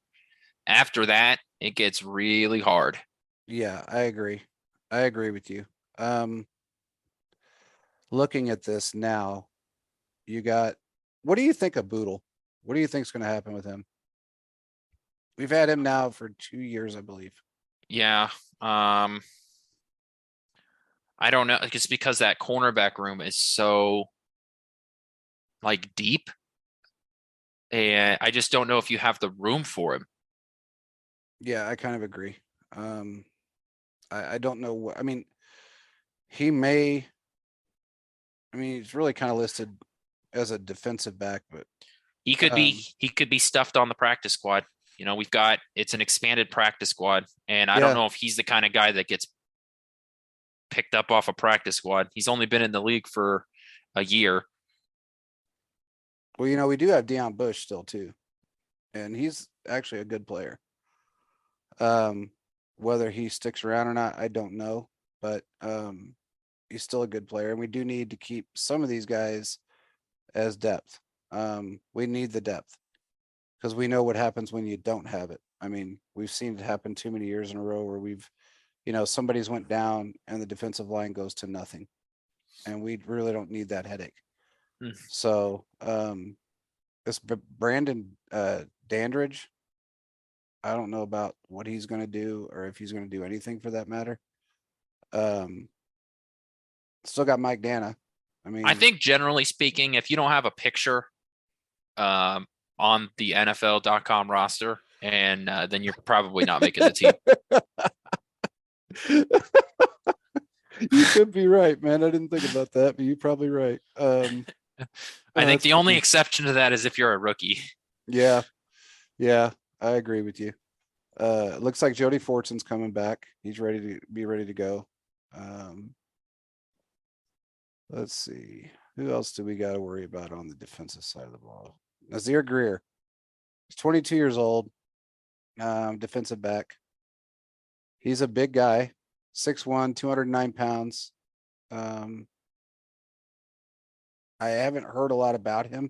After that, it gets really hard. Yeah, I agree. I agree with you. Looking at this now, you got, what do you think of Boodle? What do you think is going to happen with him? We've had him now for 2 years, I believe. Yeah. I don't know. It's because that cornerback room is so like deep. And I just don't know if you have the room for him. Yeah, I kind of agree. I don't know what, I mean, he may, I mean, he's really kind of listed as a defensive back, but He could be stuffed on the practice squad. It's an expanded practice squad, and I don't yeah, know if he's the kind of guy that gets picked up off a practice squad. He's only been in the league for a year. well, we do have Deion Bush still too, and he's actually a good player. Um, whether he sticks around or not, I don't know, but he's still a good player, and we do need to keep some of these guys as depth. We need the depth because we know what happens when you don't have it. I mean, we've seen it happen too many years in a row where somebody's went down and the defensive line goes to nothing, and we really don't need that headache. Mm. So, this Brandon Dandridge, I don't know about what he's going to do or if he's going to do anything for that matter. Still got Mike Dana. I mean, I think generally speaking, if you don't have a picture on the NFL.com roster, and then you're probably not making the team. You could be right, man. I didn't think about that, but you're probably right. I think That's the only funny. exception to that is if you're a rookie. Yeah, yeah, I agree with you. Looks like Jody Fortune's coming back. He's ready to go. Um, let's see. Who else do we got to worry about on the defensive side of the ball? Nazir Greer. He's 22 years old. Defensive back. He's a big guy, 6'1", 209 pounds. Um, I haven't heard a lot about him,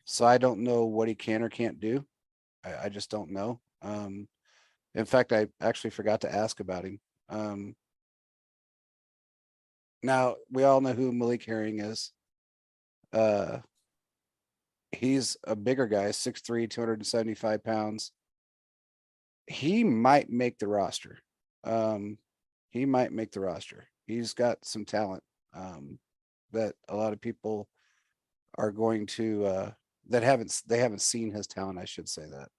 so I don't know what he can or can't do. I just don't know. In fact, I actually forgot to ask about him. Now we all know who Malik Herring is. Uh, he's a bigger guy, 6'3", 275 pounds. He might make the roster. Um, he might make the roster. He's got some talent that a lot of people are going to that haven't seen his talent. I should say that.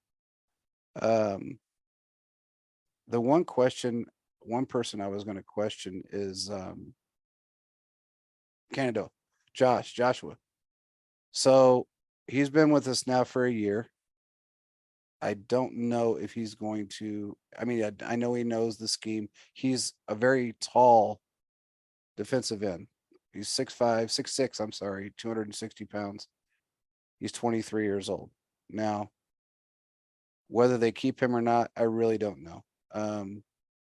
The one person I was going to question is Canada, Joshua. So he's been with us now for a year. I don't know if he's going to. I mean, I know he knows the scheme. He's a very tall defensive end. He's 6'5", 6'6", I'm sorry, 260 pounds. He's 23 years old. Now, whether they keep him or not, I really don't know.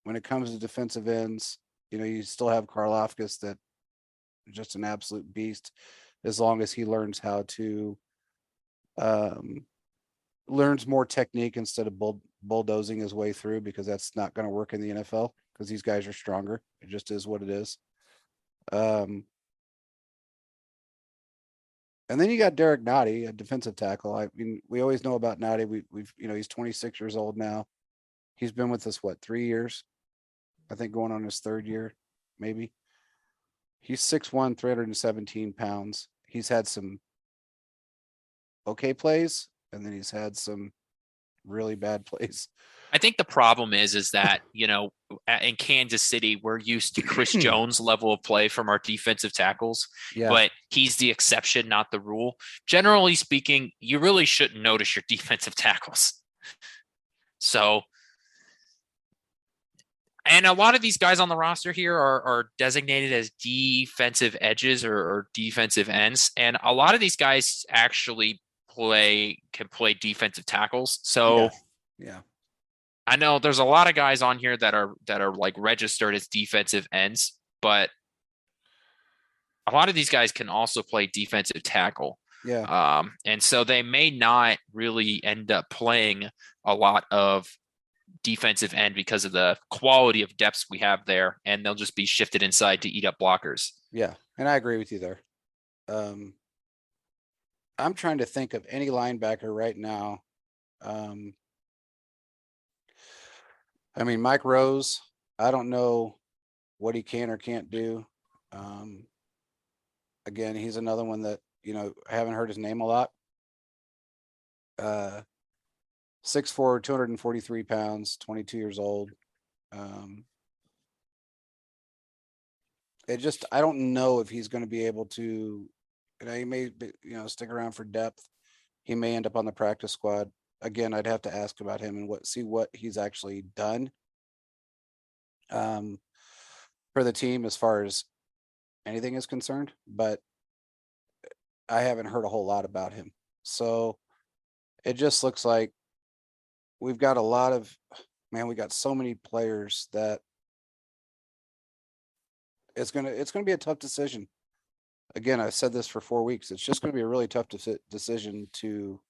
When it comes to defensive ends, you still have Karlaftis that just an absolute beast as long as he learns how to learns more technique instead of bulldozing his way through, because that's not going to work in the NFL because these guys are stronger. It just is what it is. And then you got Derek Nottie, a defensive tackle. I mean, we always know about Nottie. We've he's 26 years old now. He's been with us 3 years? I think going on his third year, maybe. He's 6'1", 317 pounds. He's had some okay plays, and then he's had some really bad plays. I think the problem is that, in Kansas City, we're used to Chris Jones level of play from our defensive tackles, Yeah. but he's the exception, not the rule. Generally speaking, you really shouldn't notice your defensive tackles. So, and a lot of these guys on the roster here are designated as defensive edges or defensive ends. And a lot of these guys actually can play defensive tackles. So yeah. I know there's a lot of guys on here that are like registered as defensive ends, but a lot of these guys can also play defensive tackle. Yeah. And so they may not really end up playing a lot of defensive end because of the quality of depths we have there, and they'll just be shifted inside to eat up blockers. Yeah, and I agree with you there. I'm trying to think of any linebacker right now. I mean, Mike Rose, I don't know what he can or can't do. Again, he's another one that, I haven't heard his name a lot. 6'4", 243 pounds, 22 years old. I don't know if he's going to be able to, he may, stick around for depth. He may end up on the practice squad. Again, I'd have to ask about him and see what he's actually done for the team as far as anything is concerned, but I haven't heard a whole lot about him. So it just looks like we've got we got so many players that it's going to be a tough decision. Again, I've said this for 4 weeks. It's just going to be a really tough decision to.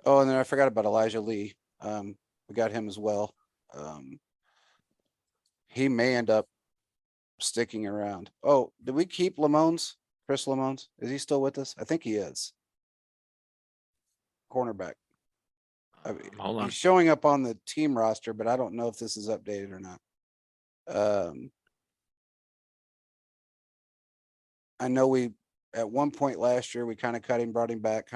Oh, and then I forgot about Elijah Lee. We got him as well. He may end up sticking around. Oh, did we keep Lamones? Chris Lamones? Is he still with us? I think he is. Cornerback. Hold on. He's showing up on the team roster, but I don't know if this is updated or not. I know we at one point last year we kind of cut him, brought him back,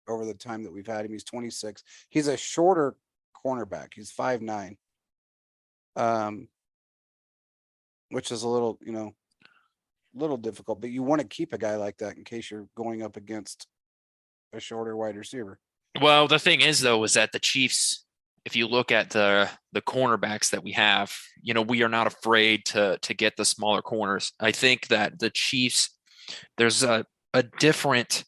over the time that we've had him. He's 26. He's a shorter cornerback. He's 5'9". which is a little, little difficult, but you want to keep a guy like that in case you're going up against a shorter wide receiver. Well, the thing is though, is that the Chiefs, if you look at the cornerbacks that we have, we are not afraid to get the smaller corners. I think that the Chiefs, there's a different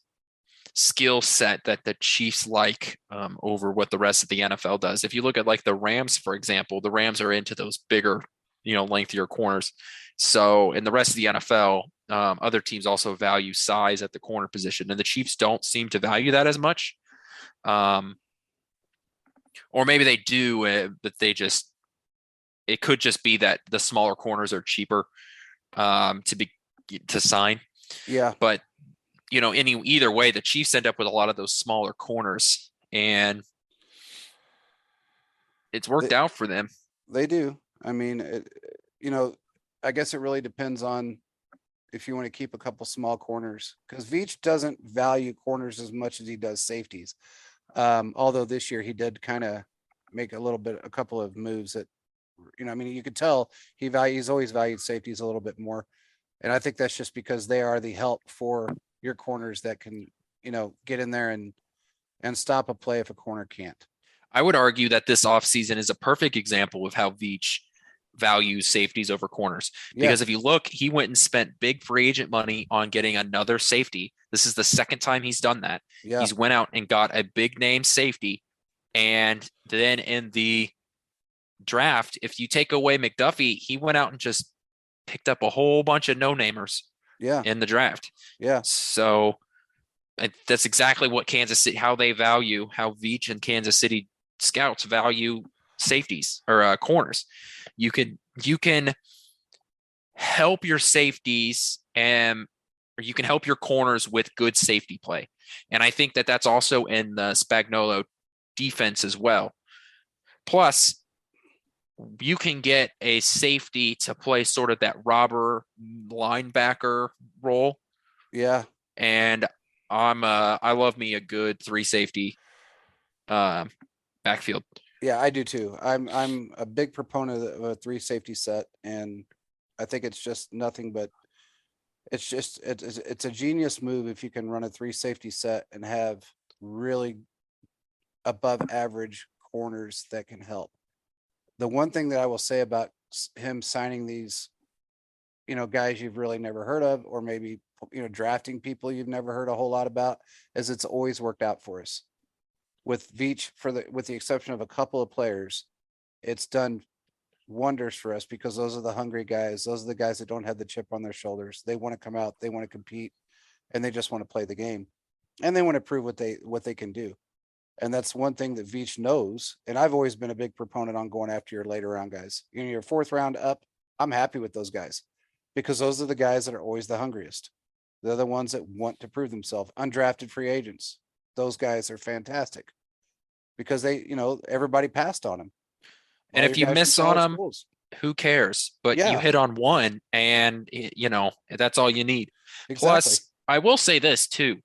skill set that the Chiefs like over what the rest of the NFL does. If you look at like the Rams, for example, the Rams are into those bigger, lengthier corners. So in the rest of the NFL, other teams also value size at the corner position, and the Chiefs don't seem to value that as much. Or maybe they do, but it could just be that the smaller corners are cheaper to sign. Yeah. But either way, the Chiefs end up with a lot of those smaller corners, and it's worked out for them. They do. I mean, I guess it really depends on if you want to keep a couple small corners, because Veach doesn't value corners as much as he does safeties. Although this year he did kind of make a couple of moves that, you could tell he's always valued safeties a little bit more. And I think that's just because they are the help for your corners that can, get in there and stop a play if a corner can't. I would argue that this offseason is a perfect example of how Veach values safeties over corners. Because if you look, he went and spent big free agent money on getting another safety. This is the second time he's done that. Yeah. He's went out and got a big name safety. And then in the draft, if you take away McDuffie, he went out and just picked up a whole bunch of no-namers in the draft. Yeah. So that's exactly what Kansas City, how Veach and Kansas City scouts value safeties or corners. You can help your safeties or you can help your corners with good safety play. And I think that that's also in the Spagnuolo defense as well. Plus, you can get a safety to play sort of that robber linebacker role. Yeah. And I love me a good 3 safety backfield. Yeah, I do too. I'm a big proponent of a 3 safety set, and I think it's just nothing but it's a genius move if you can run a 3 safety set and have really above average corners that can help. The one thing that I will say about him signing these, guys you've really never heard of, or maybe, drafting people you've never heard a whole lot about, is it's always worked out for us. With Veach, with the exception of a couple of players, it's done wonders for us because those are the hungry guys. Those are the guys that don't have the chip on their shoulders. They want to come out, they want to compete, and they just want to play the game, and they want to prove what they can do. And that's one thing that Veach knows. And I've always been a big proponent on going after your later round guys. Your 4th round up, I'm happy with those guys because those are the guys that are always the hungriest. They're the ones that want to prove themselves. Undrafted free agents, those guys are fantastic because they, everybody passed on them. And if you miss on them, who cares? But you hit on one and, that's all you need. Exactly. Plus, I will say this too,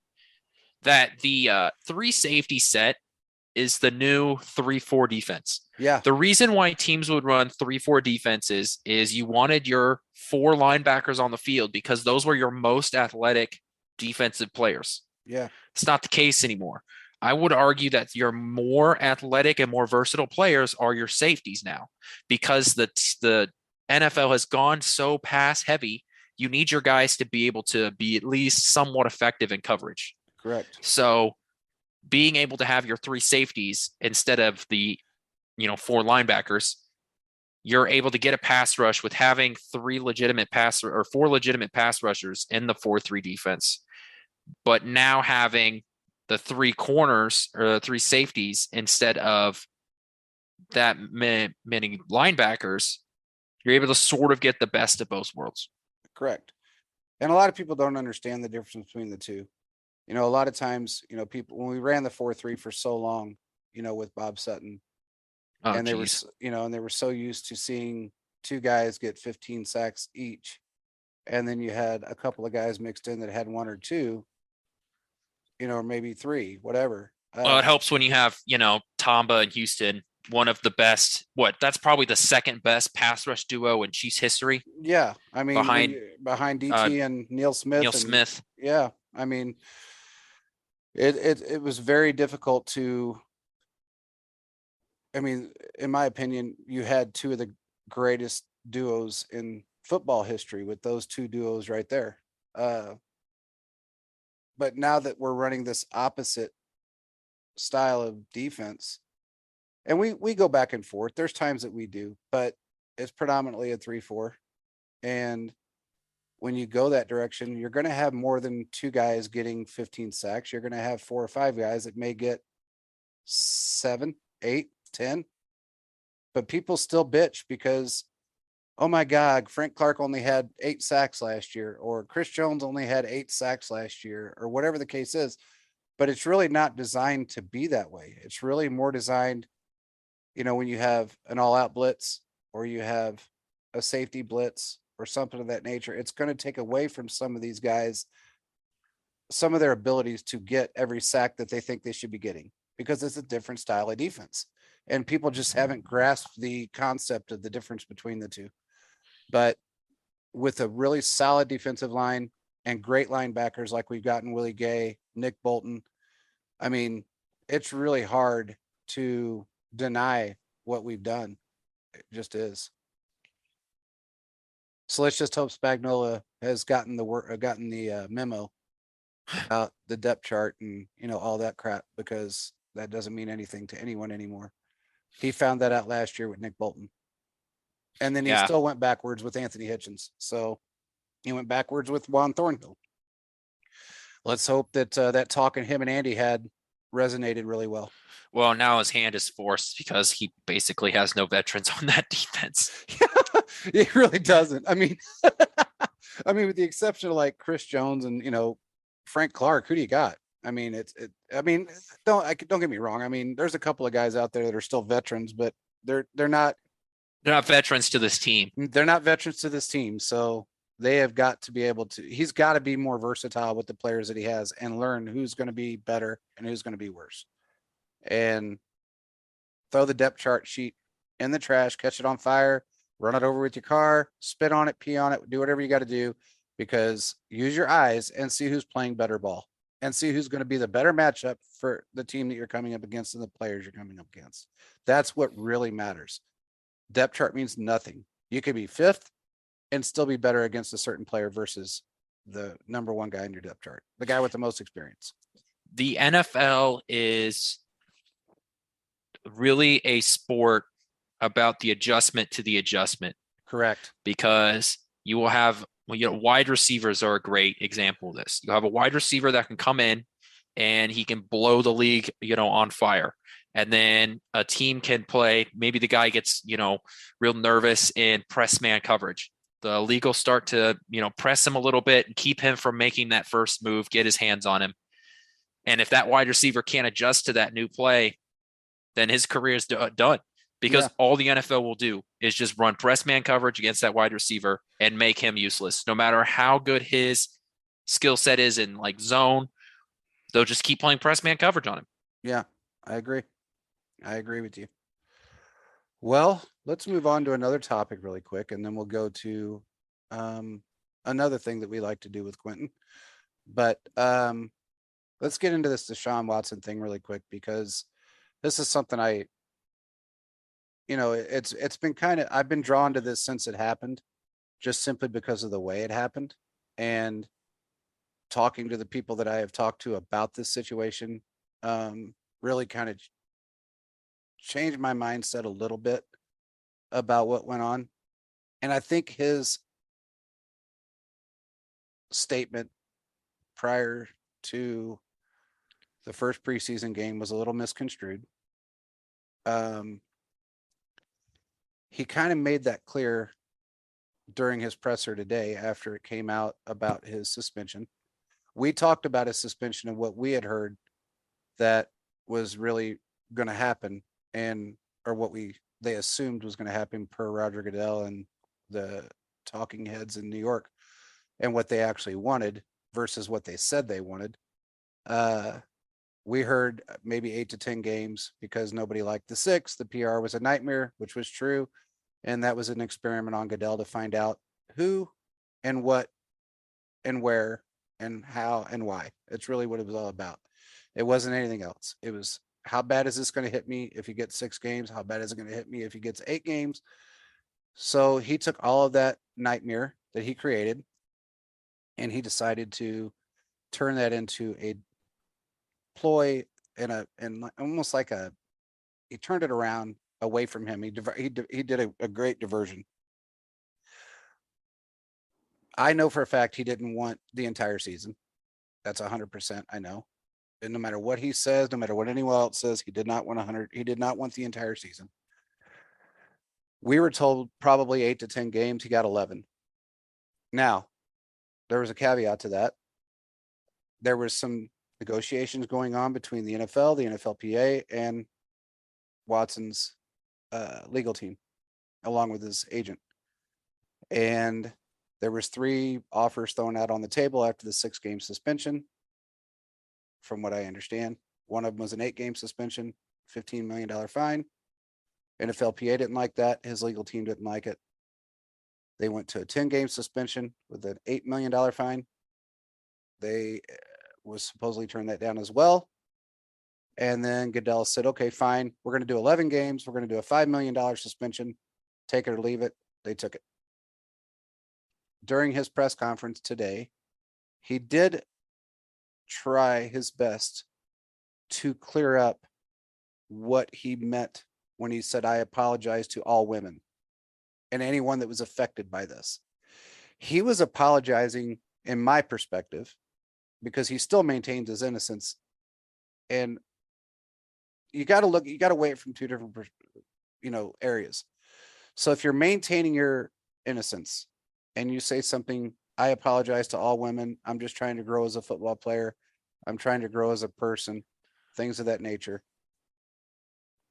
that the 3 safety set is the new 3-4 defense. Yeah. The reason why teams would run 3-4 defenses is you wanted your 4 linebackers on the field because those were your most athletic defensive players. Yeah. It's not the case anymore. I would argue that your more athletic and more versatile players are your safeties now because the NFL has gone so pass heavy. You need your guys to be able to be at least somewhat effective in coverage. Correct. So being able to have your 3 safeties instead of the, 4 linebackers, you're able to get a pass rush with having 4 legitimate pass rushers in the 4-3 defense. But now having the 3 corners or the 3 safeties instead of that many linebackers, you're able to sort of get the best of both worlds. Correct. And a lot of people don't understand the difference between the two. A lot of times, people, when we ran the 4-3 for so long, with Bob Sutton, they were so used to seeing 2 guys get 15 sacks each. And then you had a couple of guys mixed in that had 1 or 2, or maybe 3, whatever. Well, it helps when you have, Tamba and Houston one of the best. That's probably the second best pass rush duo in Chiefs history Yeah, I mean, behind behind uh, DT and Neil Neil Smith, and Smith. yeah, I mean, it was very difficult to. I mean, in my opinion, you had two of the greatest duos in football history with those two duos right there. Uh, but now that we're running this opposite style of defense, and we go back and forth. There's times that we do, but it's predominantly a 3-4. And when you go that direction, you're going to have more than two guys getting 15 sacks. You're going to have 4 or 5 guys that may get 7, 8, 10. But people still bitch because, oh my God, Frank Clark only had 8 sacks last year, or Chris Jones only had 8 sacks last year, or whatever the case is. But it's really not designed to be that way. It's really more designed, when you have an all out blitz or you have a safety blitz or something of that nature, it's going to take away from some of these guys some of their abilities to get every sack that they think they should be getting, because it's a different style of defense. And people just haven't grasped the concept of the difference between the two. But with a really solid defensive line and great linebackers like we've gotten Willie Gay, Nick Bolton, I mean, it's really hard to deny what we've done. It just is. So let's just hope Spagnola has gotten the memo about the depth chart and all that crap, because that doesn't mean anything to anyone anymore. He found that out last year with Nick Bolton, and then he Yeah. still went backwards with Anthony Hitchens. So he went backwards with Juan Thornhill. Let's hope that that talk and him and Andy had resonated really well. Well, now his hand is forced because he basically has no veterans on that defense. It really doesn't. I mean, with the exception of like Chris Jones and Frank Clark, who do you got? I mean, don't get me wrong. I mean, there's a couple of guys out there that are still veterans, but they're not They're not veterans to this team. they're not veterans to this team. So they have got to be able to. He's got to be more versatile with the players that he has and learn who's going to be better and who's going to be worse. And throw the depth chart sheet in the trash, catch it on fire, run it over with your car, spit on it, pee on it, do whatever you got to do, because use your eyes and see who's playing better ball and see who's going to be the better matchup for the team that you're coming up against and the players you're coming up against. That's what really matters. Depth chart means nothing. You could be 5th and still be better against a certain player versus the number 1 guy in your depth chart, the guy with the most experience. The NFL is really a sport about the adjustment to the adjustment. Correct. Because you will have, wide receivers are a great example of this. You have a wide receiver that can come in and he can blow the league, on fire. And then a team can play, maybe the guy gets, real nervous in press man coverage. The league will start to, press him a little bit and keep him from making that first move, get his hands on him. And if that wide receiver can't adjust to that new play, then his career is done, because all the NFL will do is just run press man coverage against that wide receiver and make him useless. No matter how good his skill set is in like zone, they'll just keep playing press man coverage on him. Yeah, I agree. I agree with you. Well, let's move on to another topic really quick, and then we'll go to another thing that we like to do with Quinton. But let's get into this Deshawn Watson thing really quick, because this is something it's been I've been drawn to this since it happened, just simply because of the way it happened, and talking to the people that I have talked to about this situation really kind of changed my mindset a little bit about what went on. And I think his statement prior to the first preseason game was a little misconstrued. He kind of made that clear during his presser today after it came out about his suspension. We talked about his suspension and what we had heard that was really going to happen, or what they assumed was going to happen per Roger Goodell and the talking heads in New York, and what they actually wanted versus what they said they wanted. we heard maybe 8 to 10 games because nobody liked the 6. The PR was a nightmare, which was true. And that was an experiment on Goodell to find out who and what and where and how and why. It's really what it was all about. It wasn't anything else. It was, how bad is this going to hit me if he gets 6 games? How bad is it going to hit me if he gets 8 games? So he took all of that nightmare that he created and he decided to turn that into a ploy and almost like he turned it around away from him. He did a great diversion. I know for a fact he didn't want the entire season. That's 100%. I know. And no matter what he says, no matter what anyone else says, he did not want 100. He did not want the entire season. We were told probably 8 to 10 games. He got 11. Now, there was a caveat to that. There was some negotiations going on between the NFL, the NFLPA, and Watson's legal team, along with his agent. And there was 3 offers thrown out on the table after the 6-game suspension. From what I understand, one of them was an 8-game suspension, $15 million fine. NFLPA didn't like that. His legal team didn't like it. They went to a 10-game suspension with an $8 million fine. They was supposedly turned that down as well. And then Goodell said, okay, fine. We're going to do 11 games. We're going to do a $5 million suspension. Take it or leave it. They took it. During his press conference today, he did try his best to clear up what he meant when he said, I apologize to all women and anyone that was affected by this. He was apologizing, in my perspective, because he still maintains his innocence. And you got to weigh it from 2 different, areas. So if you're maintaining your innocence and you say something, I apologize to all women. I'm just trying to grow as a football player. I'm trying to grow as a person, things of that nature.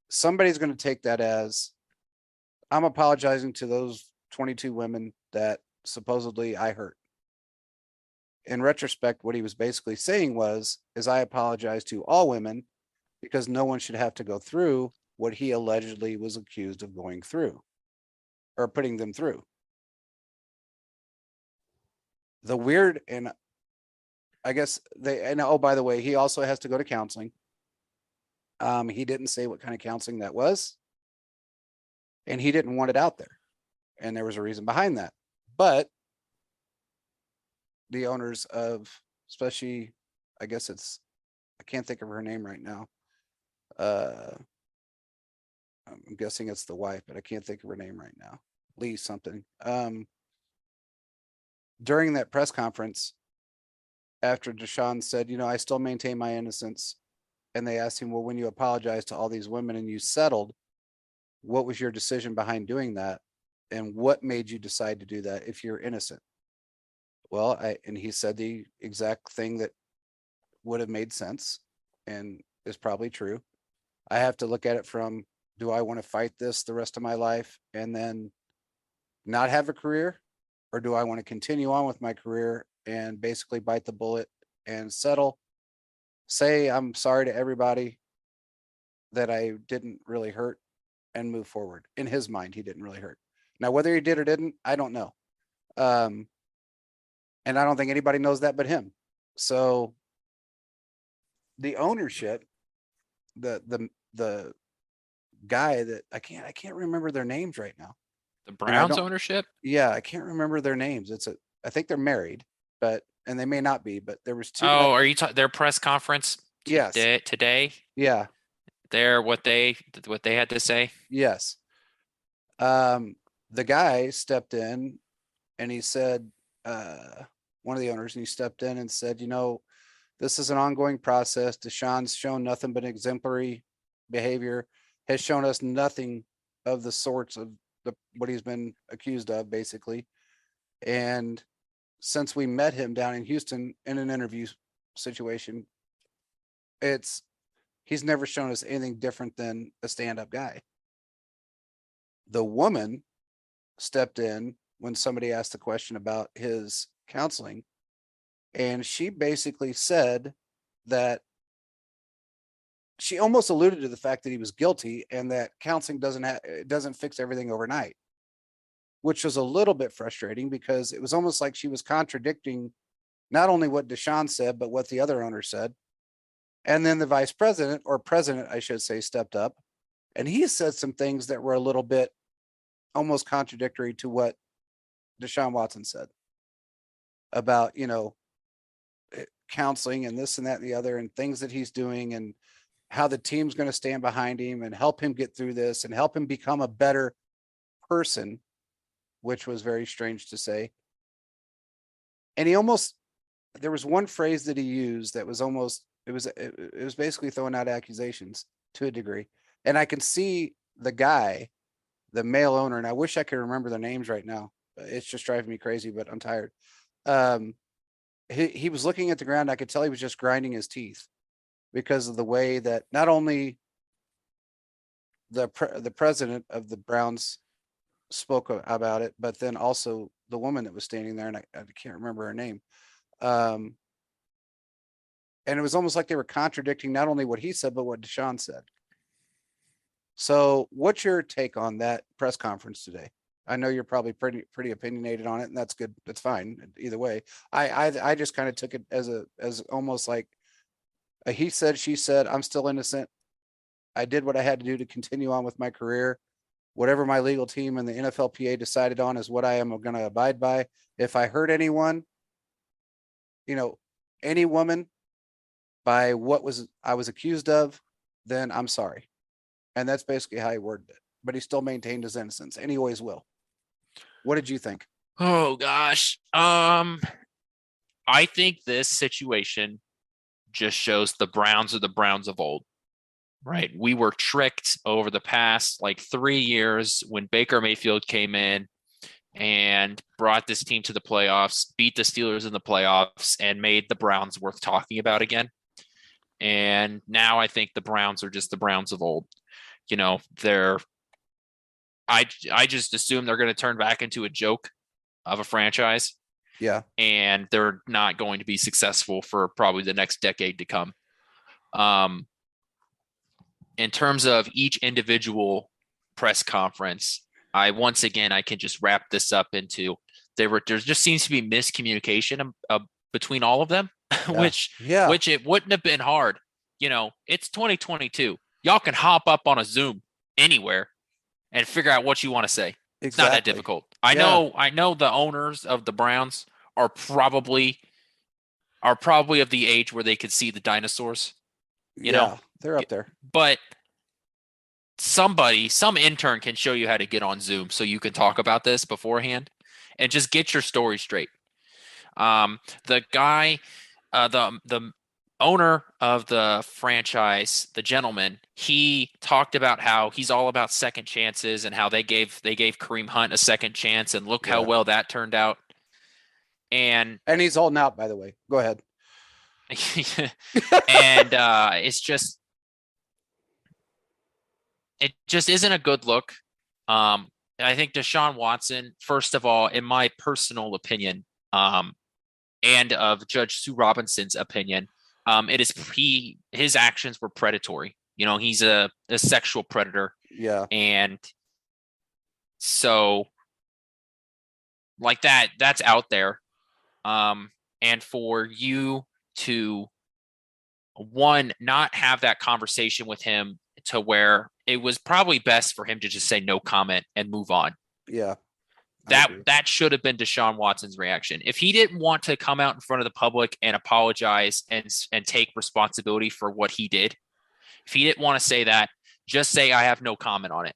Somebody's going to take that as, I'm apologizing to those 22 women that supposedly I hurt. In retrospect, what he was basically saying is I apologize to all women because no one should have to go through what he allegedly was accused of going through or putting them through. The weird, and I guess oh, by the way, he also has to go to counseling. He didn't say what kind of counseling that was, and he didn't want it out there. And there was a reason behind that. But the owners of, especially, I guess I can't think of her name right now. I'm guessing it's the wife, but I can't think of her name right now. Lee something. During that press conference, after Deshawn said, I still maintain my innocence. And they asked him, well, when you apologize to all these women and you settled, what was your decision behind doing that? And what made you decide to do that if you're innocent? Well, and he said the exact thing that would have made sense and is probably true. I have to look at it from, do I want to fight this the rest of my life and then not have a career? Or do I want to continue on with my career and basically bite the bullet and settle? Say I'm sorry to everybody that I didn't really hurt and move forward. In his mind, he didn't really hurt. Now, whether he did or didn't, I don't know. And I don't think anybody knows that but him. So the ownership, the guy that I can't remember their names right now. The Browns ownership? Yeah, I can't remember their names. I think they're married, and they may not be, but there was 2. Oh, are you their press conference Yes. today? Yeah. What they had to say? Yes. The guy stepped in and he said, one of the owners, and he stepped in and said, this is an ongoing process. Deshawn's shown nothing but exemplary behavior, has shown us nothing of the sorts of what he's been accused of, basically. And since we met him down in Houston in an interview situation, he's never shown us anything different than a stand-up guy. The woman stepped in when somebody asked the question about his counseling, and she basically said that she almost alluded to the fact that he was guilty and that counseling doesn't fix everything overnight, which was a little bit frustrating because it was almost like she was contradicting not only what Deshawn said, but what the other owner said. And then the vice president, or president, I should say, stepped up and he said some things that were a little bit almost contradictory to what Deshawn Watson said about, counseling and this and that and the other and things that he's doing and how the team's going to stand behind him and help him get through this and help him become a better person, which was very strange to say. And there was one phrase that he used that was almost, it was basically throwing out accusations to a degree. And I can see the guy, the male owner, and I wish I could remember their names right now. It's just driving me crazy, but I'm tired. He was looking at the ground. I could tell he was just grinding his teeth because of the way that not only the president of the Browns spoke about it, but then also the woman that was standing there, and I can't remember her name. And it was almost like they were contradicting not only what he said, but what Deshawn said. So what's your take on that press conference today? I know you're probably pretty opinionated on it, and that's good. That's fine. Either way, I just kind of took it as almost like a he said, she said. I'm still innocent. I did what I had to do to continue on with my career. Whatever my legal team and the NFLPA decided on is what I am going to abide by. If I hurt anyone, any woman by what I was accused of, then I'm sorry. And that's basically how he worded it. But he still maintained his innocence, and he always will. What did you think? Oh gosh. I think this situation just shows the Browns are the Browns of old, right? We were tricked over the past 3 years when Baker Mayfield came in and brought this team to the playoffs, beat the Steelers in the playoffs, and made the Browns worth talking about again. And now I think the Browns are just the Browns of old. I just assume they're going to turn back into a joke of a franchise. Yeah. And they're not going to be successful for probably the next decade to come. In terms of each individual press conference, I can just wrap this up into there just seems to be miscommunication between all of them, Yeah. which it wouldn't have been hard. It's 2022. Y'all can hop up on a Zoom anywhere and figure out what you want to say. Exactly. It's not that difficult. I know the owners of the Browns are probably of the age where they could see the dinosaurs. They're up there. But some intern can show you how to get on Zoom so you can talk about this beforehand and just get your story straight. The guy, the owner of the franchise, the gentleman, he talked about how he's all about second chances and how they gave Kareem Hunt a second chance, and look how well that turned out. And he's holding out, by the way. Go ahead. And it just isn't a good look. I think Deshaun Watson, first of all, in my personal opinion, and of Judge Sue Robinson's opinion, his actions were predatory. He's a sexual predator. Yeah. And so that's out there. And for you to not have that conversation with him to where it was probably best for him to just say no comment and move on. Yeah. That should have been Deshaun Watson's reaction. If he didn't want to come out in front of the public and apologize and take responsibility for what he did, if he didn't want to say that, just say, I have no comment on it.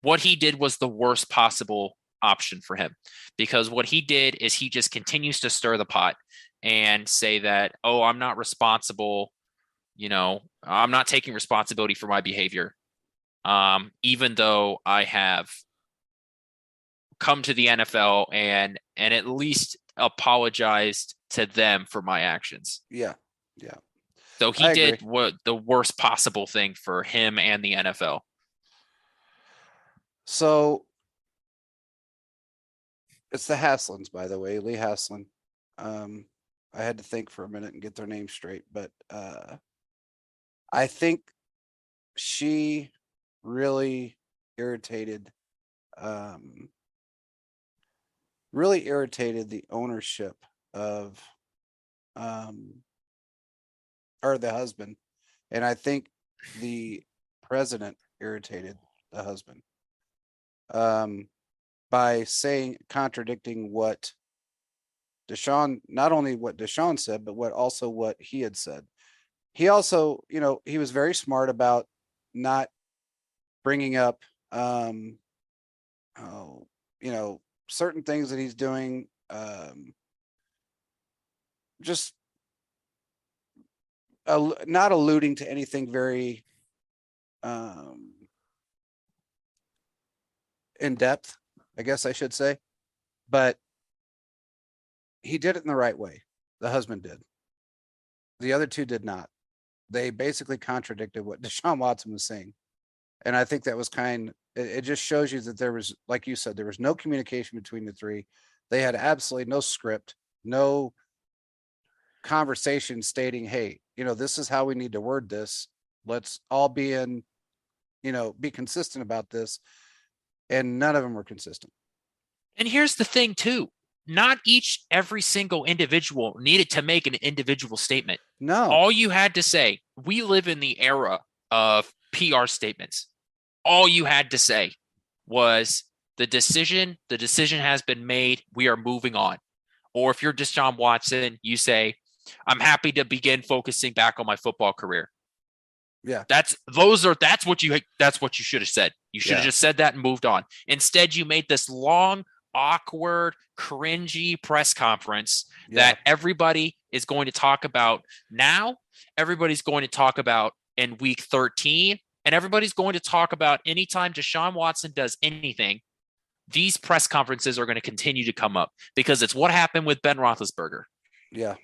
What he did was the worst possible option for him, because what he did is he just continues to stir the pot and say that, oh, I'm not responsible. I'm not taking responsibility for my behavior. Even though I have come to the NFL and at least apologized to them for my actions. Yeah. Yeah. So he did the worst possible thing for him and the NFL. So it's the Haslins, by the way, Lee Haslin. I had to think for a minute and get their name straight, but I think she really irritated, um, the ownership of, um, or the husband. And I think the president irritated the husband, um, by contradicting what Deshawn, not only what Deshawn said, but what he had said. He also, he was very smart about not bringing up, um, oh, certain things that he's doing, just not alluding to anything very, um, in depth, I guess I should say, but he did it in the right way. The husband did. The other two did not. They basically contradicted what Deshaun Watson was saying. And I think that was it just shows you that there was, like you said, there was no communication between the three. They had absolutely no script, no conversation stating, hey, this is how we need to word this. Let's all be consistent about this. And none of them were consistent. And here's the thing, too. Not every single individual needed to make an individual statement. No. All you had to say, we live in the era of PR statements. All you had to say was the decision has been made. We are moving on. Or if you're Deshaun Watson, you say, I'm happy to begin focusing back on my football career. Yeah. That's what you should have said. You should have just said that and moved on. Instead, you made this long, awkward, cringy press conference that everybody is going to talk about now. Everybody's going to talk about in week 13, and everybody's going to talk about anytime Deshaun Watson does anything. These press conferences are going to continue to come up because it's what happened with Ben Roethlisberger. Yeah.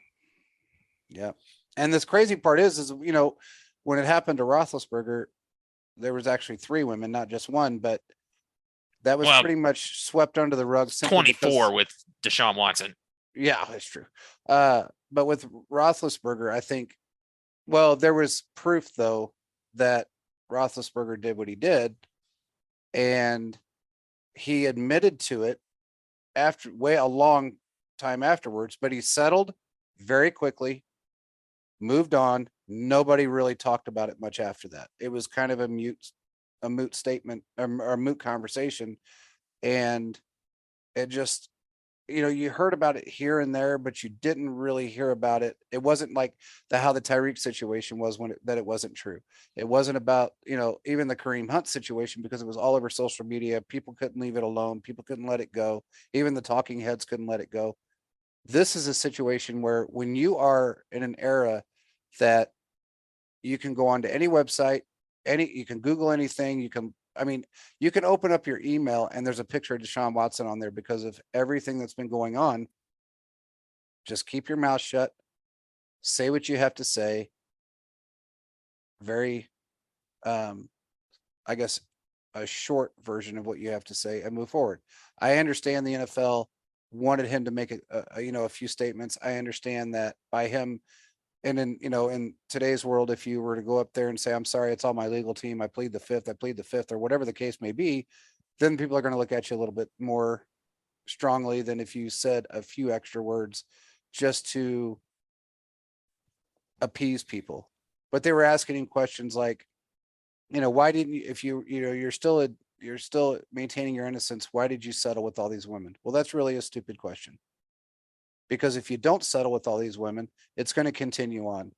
Yeah. And this crazy part is, when it happened to Roethlisberger, there was actually 3 women, not just one, but that was pretty much swept under the rug. 24 with Deshaun Watson. Yeah, that's true. But with Roethlisberger, I think, there was proof though that Roethlisberger did what he did, and he admitted to it a long time afterwards, but he settled very quickly, moved on. Nobody really talked about it much after that. It was kind of a moot statement, or a moot conversation. And it just, you heard about it here and there, but you didn't really hear about it. It wasn't like how the Tyreek situation was that it wasn't true. It wasn't about, even the Kareem Hunt situation, because it was all over social media. People couldn't leave it alone. People couldn't let it go. Even the talking heads couldn't let it go. This is a situation where when you are in an era that you can go onto any website, you can Google anything, you can open up your email and there's a picture of Deshaun Watson on there because of everything that's been going on. Just keep your mouth shut, say what you have to say. Very, I guess, a short version of what you have to say and move forward. I understand the NFL wanted him to make a few statements. I understand that by him. And in today's world, if you were to go up there and say, I'm sorry, it's all my legal team, I plead the fifth, or whatever the case may be, then people are going to look at you a little bit more strongly than if you said a few extra words just to appease people. But they were asking him questions like, why didn't you, if you're still maintaining your innocence, why did you settle with all these women? Well, that's really a stupid question. Because if you don't settle with all these women, it's going to continue on.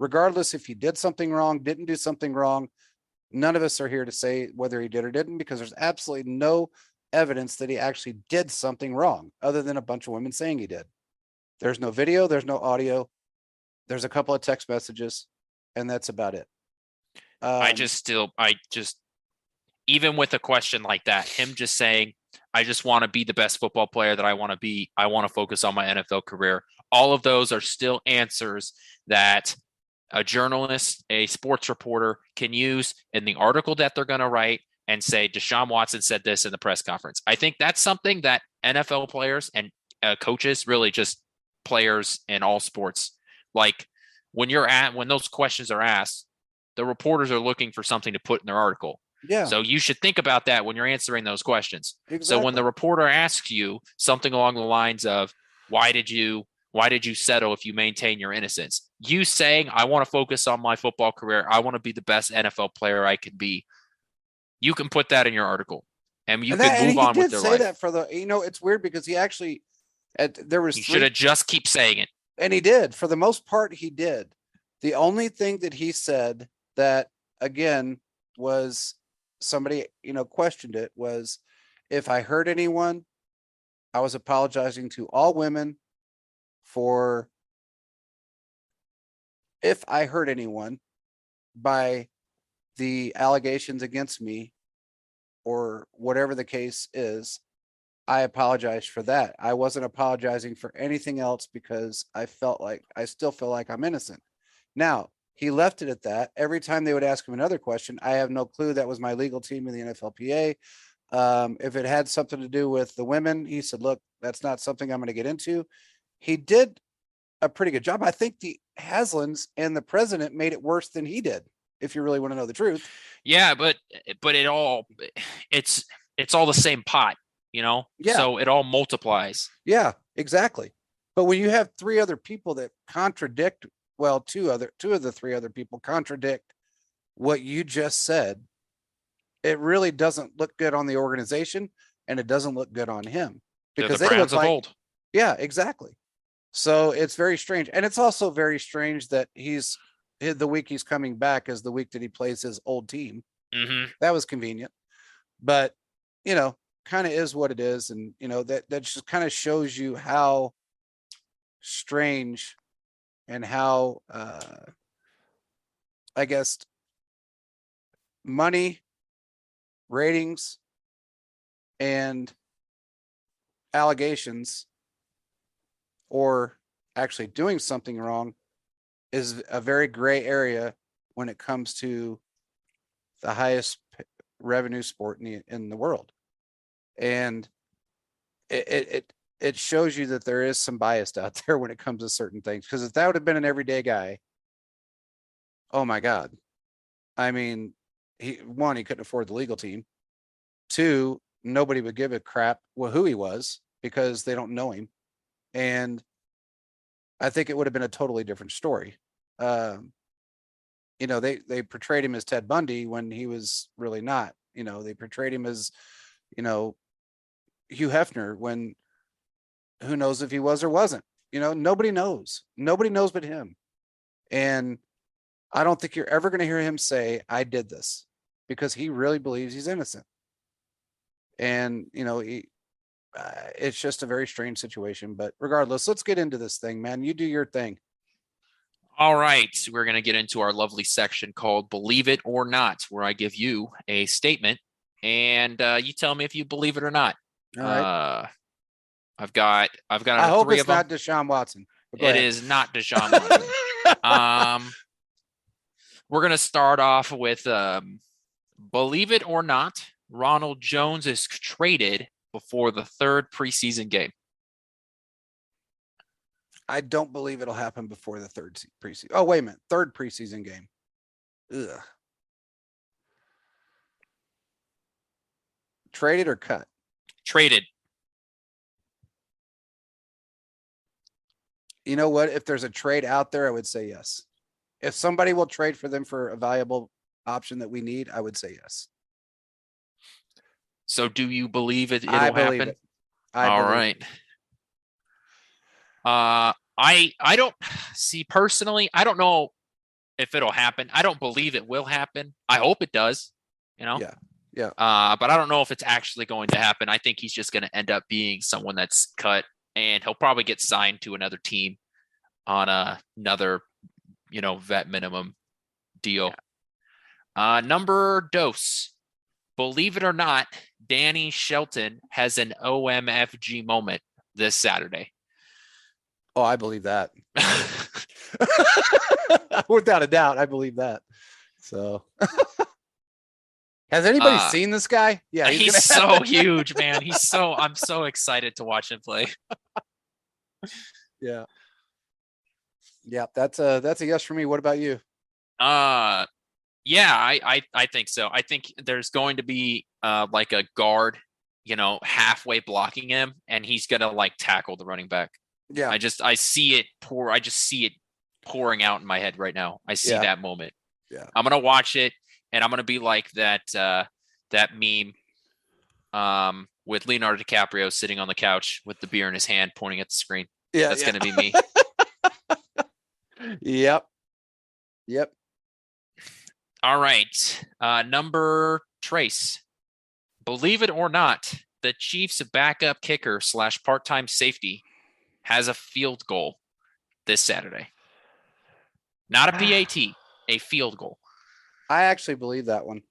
Regardless if he did something wrong, didn't do something wrong, none of us are here to say whether he did or didn't, because there's absolutely no evidence that he actually did something wrong other than a bunch of women saying he did. There's no video, there's no audio, there's a couple of text messages, and that's about it. Even with a question like that, him just saying, I just want to be the best football player that I want to be. I want to focus on my NFL career. All of those are still answers that a journalist, a sports reporter can use in the article that they're going to write and say, Deshaun Watson said this in the press conference. I think that's something that NFL players and coaches, really just players in all sports, like when those questions are asked, The reporters are looking for something to put in their article. Yeah, So you should think about that when you're answering those questions. exactly. So when the reporter asks you something along the lines of, why did you settle if you maintain your innocence? You saying, I want to focus on my football career. I want to be the best NFL player I can be. You can put that in your article and you can move on with their life. He did say that for the, it's weird because he actually, there was He should have just keep saying it. and he did. For the most part, he did. The only thing that he said that, again, was somebody, questioned it was, if I hurt anyone, I was apologizing to all women for if I hurt anyone by the allegations against me or whatever the case is, I apologize for that. I wasn't apologizing for anything else because I still feel like I'm innocent. Now, he left it at that. Every time they would ask him another question, I have no clue. That was my legal team in the NFLPA. If it had something to do with the women, he said, look, that's not something I'm going to get into. He did a pretty good job. I think the Haslams and the president made it worse than he did, if you really want to know the truth. Yeah, but it's all the same pot, Yeah. So it all multiplies. Yeah, exactly. But when you have three other people that contradict, well, two of the three other people contradict what you just said, it really doesn't look good on the organization and it doesn't look good on him because the Browns of old. Yeah, exactly. So it's very strange. And it's also very strange that the week he's coming back is the week that he plays his old team. Mm-hmm. That was convenient, but kind of is what it is. And, that just kind of shows you how strange and how, I guess, money, ratings, and allegations, or actually doing something wrong, is a very gray area when it comes to the highest revenue sport in the world. And it shows you that there is some bias out there when it comes to certain things. Because if that would have been an everyday guy, oh my God. I mean, he couldn't afford the legal team. Two, nobody would give a crap who he was because they don't know him. And I think it would have been a totally different story. They portrayed him as Ted Bundy when he was really not. They portrayed him as, Hugh Hefner when who knows if he was or wasn't. Nobody knows. Nobody knows but him. And I don't think you're ever going to hear him say, I did this, because he really believes he's innocent. And, it's just a very strange situation. But regardless, let's get into this thing, man. You do your thing. All right. We're going to get into our lovely section called Believe It or Not, where I give you a statement and you tell me if you believe it or not. All right. I've got I hope three it's of them. not Deshawn Watson. It is not Deshaun Watson. We're going to start off with believe it or not, Ronald Jones is traded before the third preseason game. I don't believe it'll happen before the third preseason. Oh, wait a minute. Third preseason game. Ugh. Traded or cut? Traded. You know what? If there's a trade out there, I would say yes. If somebody will trade for them for a valuable option that we need, I would say yes. So do you believe it'll happen? It. All right. I don't see personally. I don't know if it'll happen. I don't believe it will happen. I hope it does. Yeah. Yeah. But I don't know if it's actually going to happen. I think he's just going to end up being someone that's cut, and he'll probably get signed to another team on another, vet minimum deal. Yeah. Number dose. Believe it or not, Danny Shelton has an OMFG moment this Saturday. Oh, I believe that. Without a doubt, I believe that. So, has anybody seen this guy? Yeah, he's so huge, man. I'm so excited to watch him play. Yeah. Yeah, that's a yes for me. What about you? Yeah, I think so. I think there's going to be like a guard, halfway blocking him, and he's gonna like tackle the running back. Yeah, I see it pour. I just see it pouring out in my head right now. I see yeah, that moment. yeah. I'm gonna watch it, and I'm gonna be like that meme with Leonardo DiCaprio sitting on the couch with the beer in his hand, pointing at the screen. Yeah, That's yeah. gonna be me. Yep. Yep. All right, number Trace. Believe it or not, the Chiefs' backup kicker / part-time safety has a field goal this Saturday. Not a PAT, a field goal. I actually believe that one.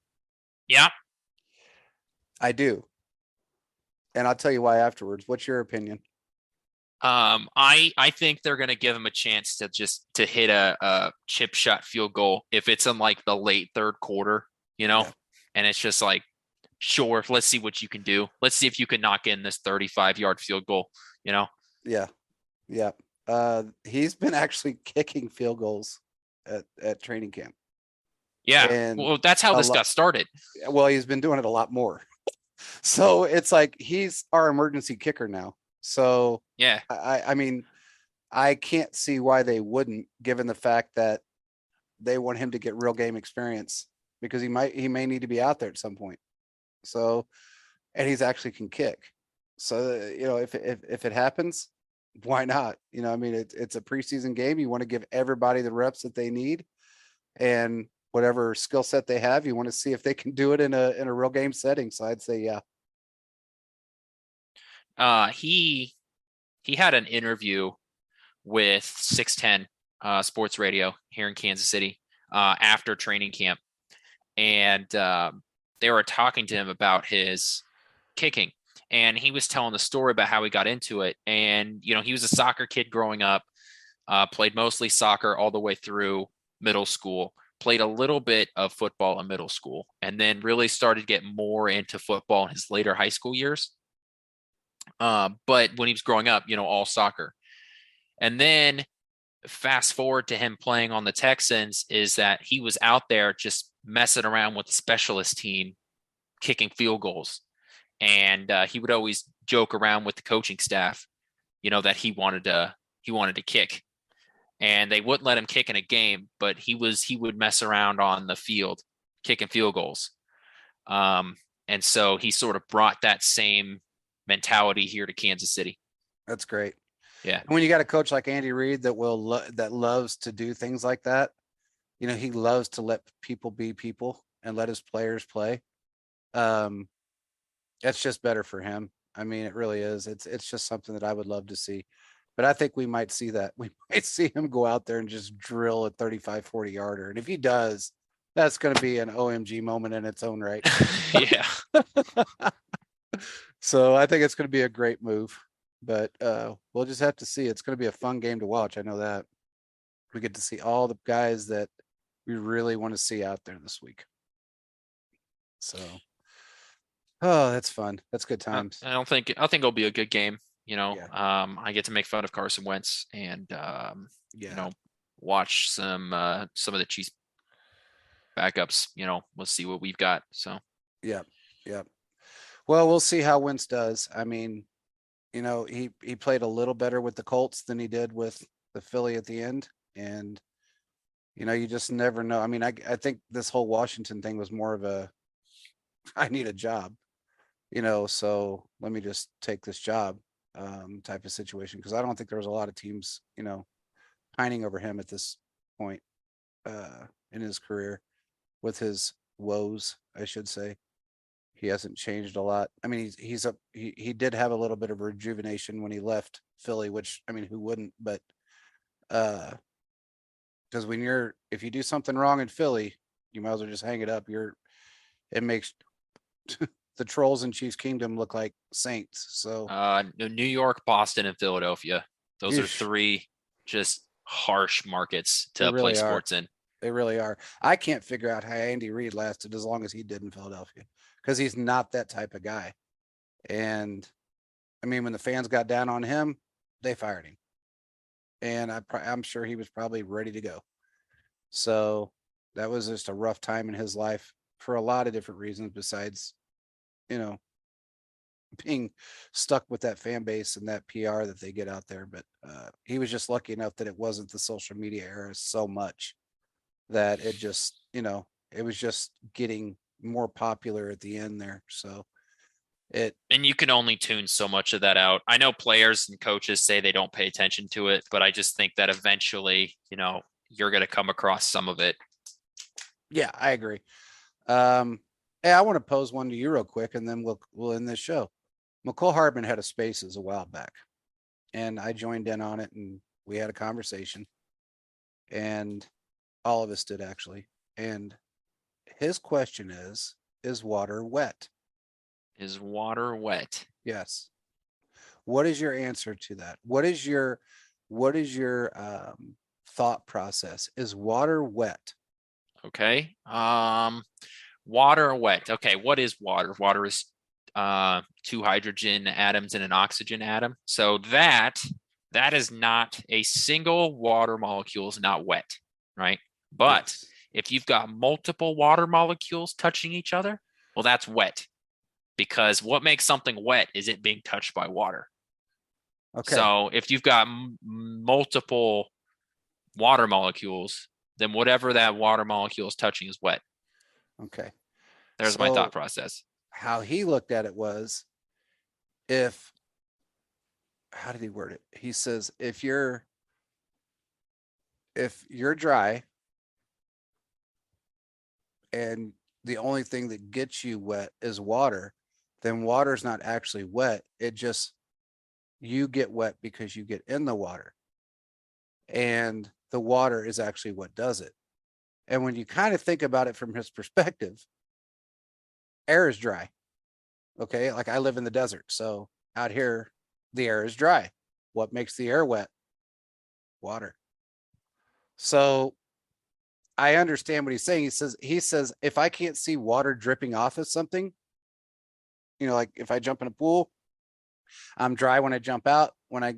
Yeah. I do. And I'll tell you why afterwards. What's your opinion? I think they're gonna give him a chance to hit a chip shot field goal if it's in like the late third quarter, Yeah. and it's just like, sure, let's see what you can do. Let's see if you can knock in this 35-yard field goal, Yeah. Yeah. He's been actually kicking field goals at training camp. Yeah. And Well, that's how a this lot got started. well, he's been doing it a lot more. So it's like he's our emergency kicker now. So Yeah. I mean, I can't see why they wouldn't, given the fact that they want him to get real game experience because he may need to be out there at some point. So, and he's actually can kick. So, if it happens, why not? I mean, it's a preseason game. You want to give everybody the reps that they need, and whatever skill set they have, you want to see if they can do it in a real game setting. So I'd say, yeah. He had an interview with 610 Sports Radio here in Kansas City after training camp, and they were talking to him about his kicking, and he was telling the story about how he got into it. And he was a soccer kid growing up, played mostly soccer all the way through middle school, played a little bit of football in middle school, and then really started getting more into football in his later high school years. But when he was growing up, all soccer. And then fast forward to him playing on the Texans is that he was out there just messing around with the specialist team, kicking field goals. And he would always joke around with the coaching staff, that he wanted to kick. And they wouldn't let him kick in a game, but he would mess around on the field kicking field goals. And so he sort of brought that same mentality here to Kansas City. That's great. Yeah. And when you got a coach like Andy Reid that that loves to do things like that, he loves to let people be people and let his players play. It's just better for him. I mean, it really is. It's just something that I would love to see. But I think we might see that. We might see him go out there and just drill a 35, 40 yarder. And if he does, that's going to be an OMG moment in its own right. Yeah. So I think it's going to be a great move. But we'll just have to see. It's going to be a fun game to watch. I know that. We get to see all the guys that we really want to see out there this week. So, oh, that's fun. That's good times. I think it'll be a good game. Yeah. I get to make fun of Carson Wentz and watch some of the Chiefs backups. We'll see what we've got. So yeah. Well, we'll see how Wentz does. I mean, he played a little better with the Colts than he did with the Philly at the end. And, you just never know. I mean, I think this whole Washington thing was more of a, I need a job, so let me just take this job type of situation. Cause I don't think there was a lot of teams, pining over him at this point in his career with his woes, I should say. He hasn't changed a lot. I mean, he did have a little bit of rejuvenation when he left Philly, which, I mean, who wouldn't? But because if you do something wrong in Philly, you might as well just hang it up. It makes the trolls in Chiefs Kingdom look like saints. So New York, Boston, and Philadelphia. Those are Yeesh. 3 just harsh markets to They play really are. sports in. They really are. I can't figure out how Andy Reid lasted as long as he did in Philadelphia because he's not that type of guy. And I mean, when the fans got down on him, they fired him. And I'm sure he was probably ready to go. So That was just a rough time in his life for a lot of different reasons besides, you know, being stuck with that fan base and that PR that they get out there. But he was just lucky enough that it wasn't the social media era so much that it just, it was just getting more popular at the end there. So and you can only tune so much of that out. I know players and coaches say they don't pay attention to it, but I just think that eventually, you're going to come across some of it. Yeah, I agree. Hey, I want to pose one to you real quick, and then we'll end this show. McCole Hardman had a Spaces a while back, and I joined in on it, and we had a conversation, and all of us did actually. And his question is water wet? Is water wet? Yes. What is your answer to that? What is your thought process? Is water wet? Okay. Water wet. Okay. What is water? Water is two hydrogen atoms and an oxygen atom. So that is not a single water molecule is not wet, right? But Yes. if you've got multiple water molecules touching each other, well, that's wet. Because what makes something wet is it being touched by water. Okay. So if you've got multiple water molecules, then whatever that water molecule is touching is wet. Okay. There's my thought process. How he looked at it was, how did he word it? He says, if you're dry and the only thing that gets you wet is water, then water's not actually wet. It just, you get wet because you get in the water. And the water is actually what does it. And when you kind of think about it from his perspective, air is dry. Okay. Like I live in the desert. So out here, the air is dry. What makes the air wet? Water. So I understand what he's saying. He says, if I can't see water dripping off of something, like if I jump in a pool, I'm dry when I jump out, when I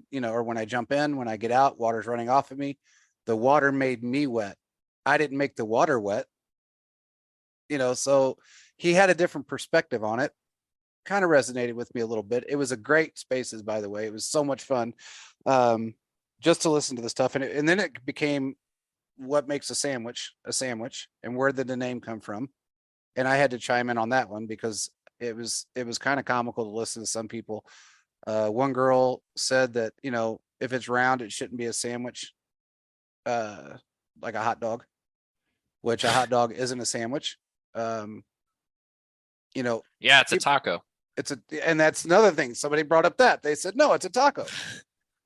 jump in, when I get out, water's running off of me. The water made me wet. I didn't make the water wet. So he had a different perspective on it. Kind of resonated with me a little bit. It was a great Spaces, by the way. It was so much fun just to listen to the stuff. And then it became what makes a sandwich, and where did the name come from? And I had to chime in on that one because it was kind of comical to listen to some people. One girl said that, if it's round, it shouldn't be a sandwich, like a hot dog, which a hot dog isn't a sandwich. Yeah, it's a taco. And that's another thing. Somebody brought up that they said, no, it's a taco.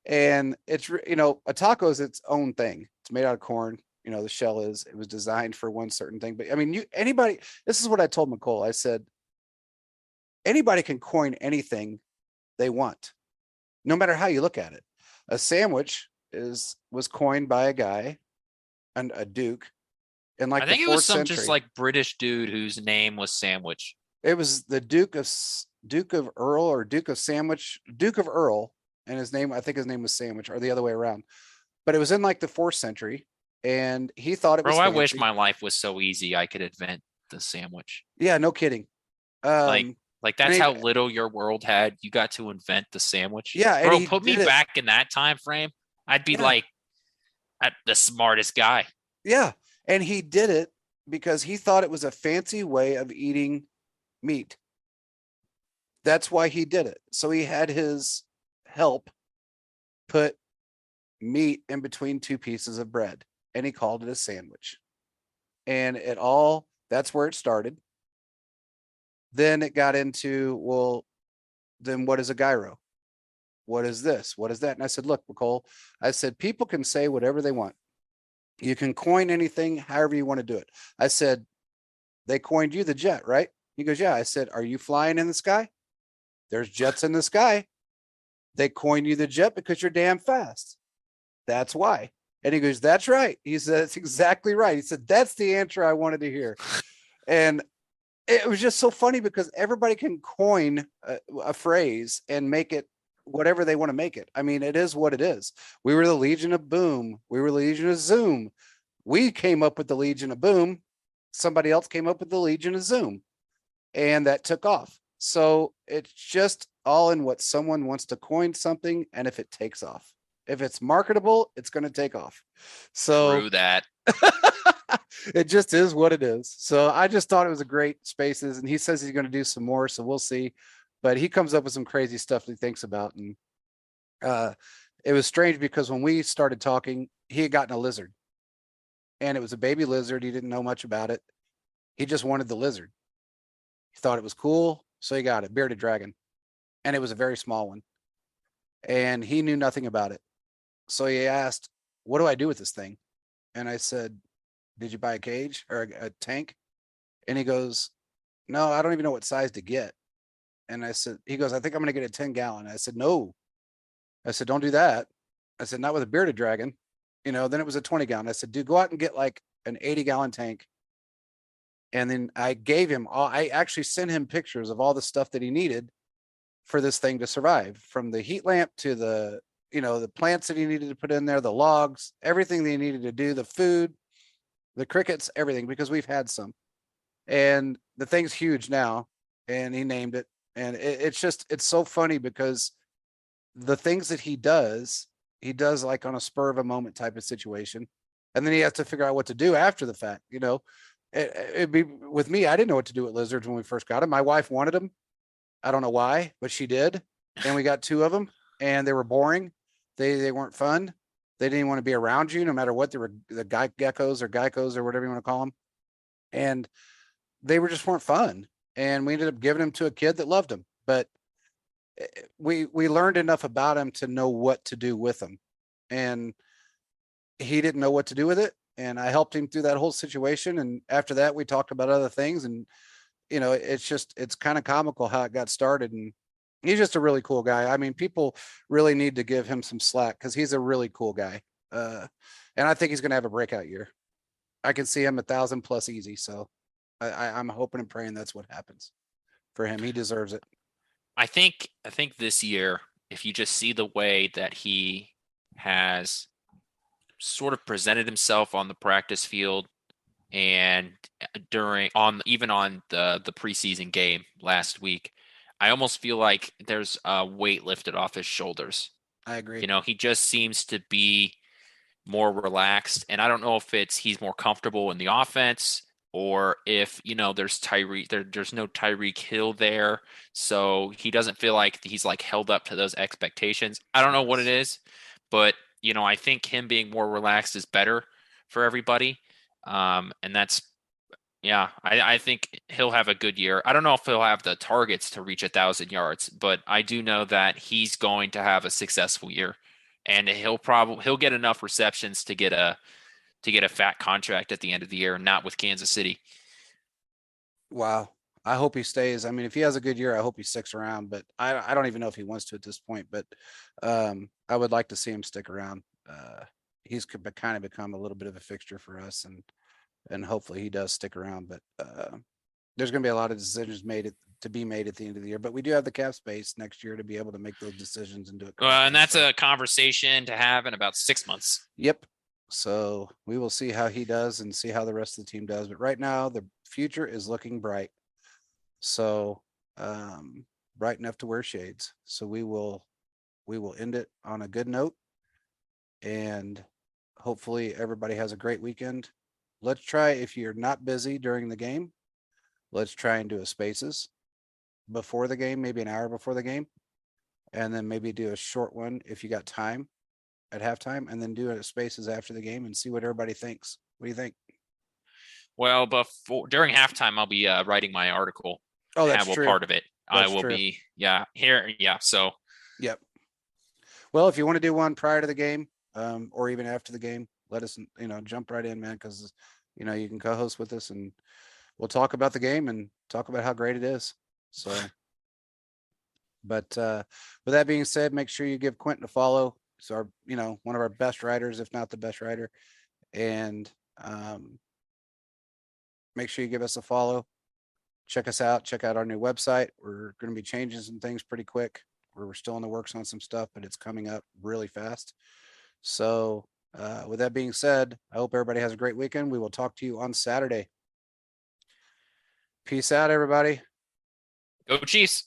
And it's, a taco is its own thing. It's made out of corn. The shell it was designed for one certain thing. But I mean, this is what I told McCole. I said, anybody can coin anything they want, no matter how you look at it. A sandwich was coined by a guy, and a duke, in like I think the it was 4th some century. just like British dude whose name was Sandwich. It was the Duke of Earl, or Duke of Sandwich, Duke of Earl, and I think his name was Sandwich, or the other way around. But it was in like the 4th century, and he thought it was Bro, I fancy. wish my life was so easy I could invent the sandwich. Yeah, no kidding. Like that's how little your world had. You got to invent the sandwich. Yeah, and bro, he put me did it. back in that time frame. I'd be Yeah. like the smartest guy. Yeah, and he did it because he thought it was a fancy way of eating meat. That's why he did it. So he had his help put meat in between two pieces of bread, and he called it a sandwich. And that's where it started. Then it got into, well, then what is a gyro? What is this? What is that? And I said, look, McCole, I said, people can say whatever they want. You can coin anything however you want to do it. I said, they coined you the jet, right? He goes, yeah. I said, are you flying in the sky? There's jets in the sky. They coined you the jet because you're damn fast. That's why. And he goes, that's right. He said, that's exactly right. He said, that's the answer I wanted to hear. And it was just so funny because everybody can coin a phrase and make it whatever they want to make it. I mean, it is what it is. We were the Legion of Boom. We were the Legion of Zoom. We came up with the Legion of Boom. Somebody else came up with the Legion of Zoom, and that took off. So it's just all in what someone wants to coin something, and if it takes off. If it's marketable, it's going to take off. So True that. it just is what it is. So I just thought it was a great spaces, and he says he's going to do some more, so we'll see. But he comes up with some crazy stuff that he thinks about, and it was strange because when we started talking, he had gotten a lizard, and it was a baby lizard. He didn't know much about it. He just wanted the lizard. He thought it was cool, so he got it, bearded dragon, and it was a very small one, and he knew nothing about it. So he asked, "What do I do with this thing?" And I said, "Did you buy a cage or a tank?" And he goes, "No, I don't even know what size to get." And I said, he goes, "I think I'm going to get a 10-gallon." I said, "No." I said, "Don't do that." I said, "Not with a bearded dragon." Then it was a 20-gallon. I said, "Dude, go out and get like an 80-gallon tank." And then I gave him I actually sent him pictures of all the stuff that he needed for this thing to survive, from the heat lamp to the plants that he needed to put in there, the logs, everything that he needed to do, the food, the crickets, everything, because we've had some. And the thing's huge now, and he named it. And it's so funny because the things that he does like on a spur of a moment type of situation. And then he has to figure out what to do after the fact, it'd be with me. I didn't know what to do with lizards when we first got them. My wife wanted them. I don't know why, but she did. And we got two of them, and they were boring. They weren't fun. They didn't want to be around you no matter what. They were the geckos or geckos or whatever you want to call them. And they were just weren't fun. And we ended up giving them to a kid that loved them. But we learned enough about him to know what to do with him. And he didn't know what to do with it. And I helped him through that whole situation. And after that, we talked about other things. And it's kind of comical how it got started. And he's just a really cool guy. I mean, people really need to give him some slack because he's a really cool guy. And I think he's going to have a breakout year. I can see him 1,000+ easy. So I'm hoping and praying that's what happens for him. He deserves it. I think this year, if you just see the way that he has sort of presented himself on the practice field and during on even on the preseason game last week, I almost feel like there's a weight lifted off his shoulders. I agree. He just seems to be more relaxed, and I don't know if he's more comfortable in the offense or if there's no Tyreek Hill there, so he doesn't feel like he's like held up to those expectations. I don't know what it is, but I think him being more relaxed is better for everybody. And that's yeah, I think he'll have a good year. I don't know if he'll have the targets to reach 1,000 yards, but I do know that he's going to have a successful year, and he'll get enough receptions to get a fat contract at the end of the year, not with Kansas City. Wow. I hope he stays. I mean, if he has a good year, I hope he sticks around, but I don't even know if he wants to at this point, but I would like to see him stick around. He's kind of become a little bit of a fixture for us, and hopefully he does stick around, but there's going to be a lot of decisions to be made at the end of the year, but we do have the cap space next year to be able to make those decisions and do it. And that's a conversation to have in about 6 months. Yep. So we will see how he does and see how the rest of the team does. But right now, the future is looking bright. So bright enough to wear shades. So we will end it on a good note. And hopefully everybody has a great weekend. Let's try, if you're not busy during the game, let's try and do a spaces before the game, maybe an hour before the game. And then maybe do a short one if you got time at halftime, and then do it at spaces after the game and see what everybody thinks. What do you think? Well, during halftime, I'll be writing my article. Oh, that's true. Part of it. That's I will true. be, here. Yeah. So, yep. Well, if you want to do one prior to the game, or even after the game, let us, jump right in, man, because, you can co-host with us and we'll talk about the game and talk about how great it is. So, but with that being said, make sure you give Quintern a follow. He's our, one of our best writers, if not the best writer. And make sure you give us a follow. Check us out. Check out our new website. We're going to be changing some things pretty quick. We're still in the works on some stuff, but it's coming up really fast. So With that being said, I hope everybody has a great weekend. We will talk to you on Saturday. Peace out, everybody. Go Chiefs.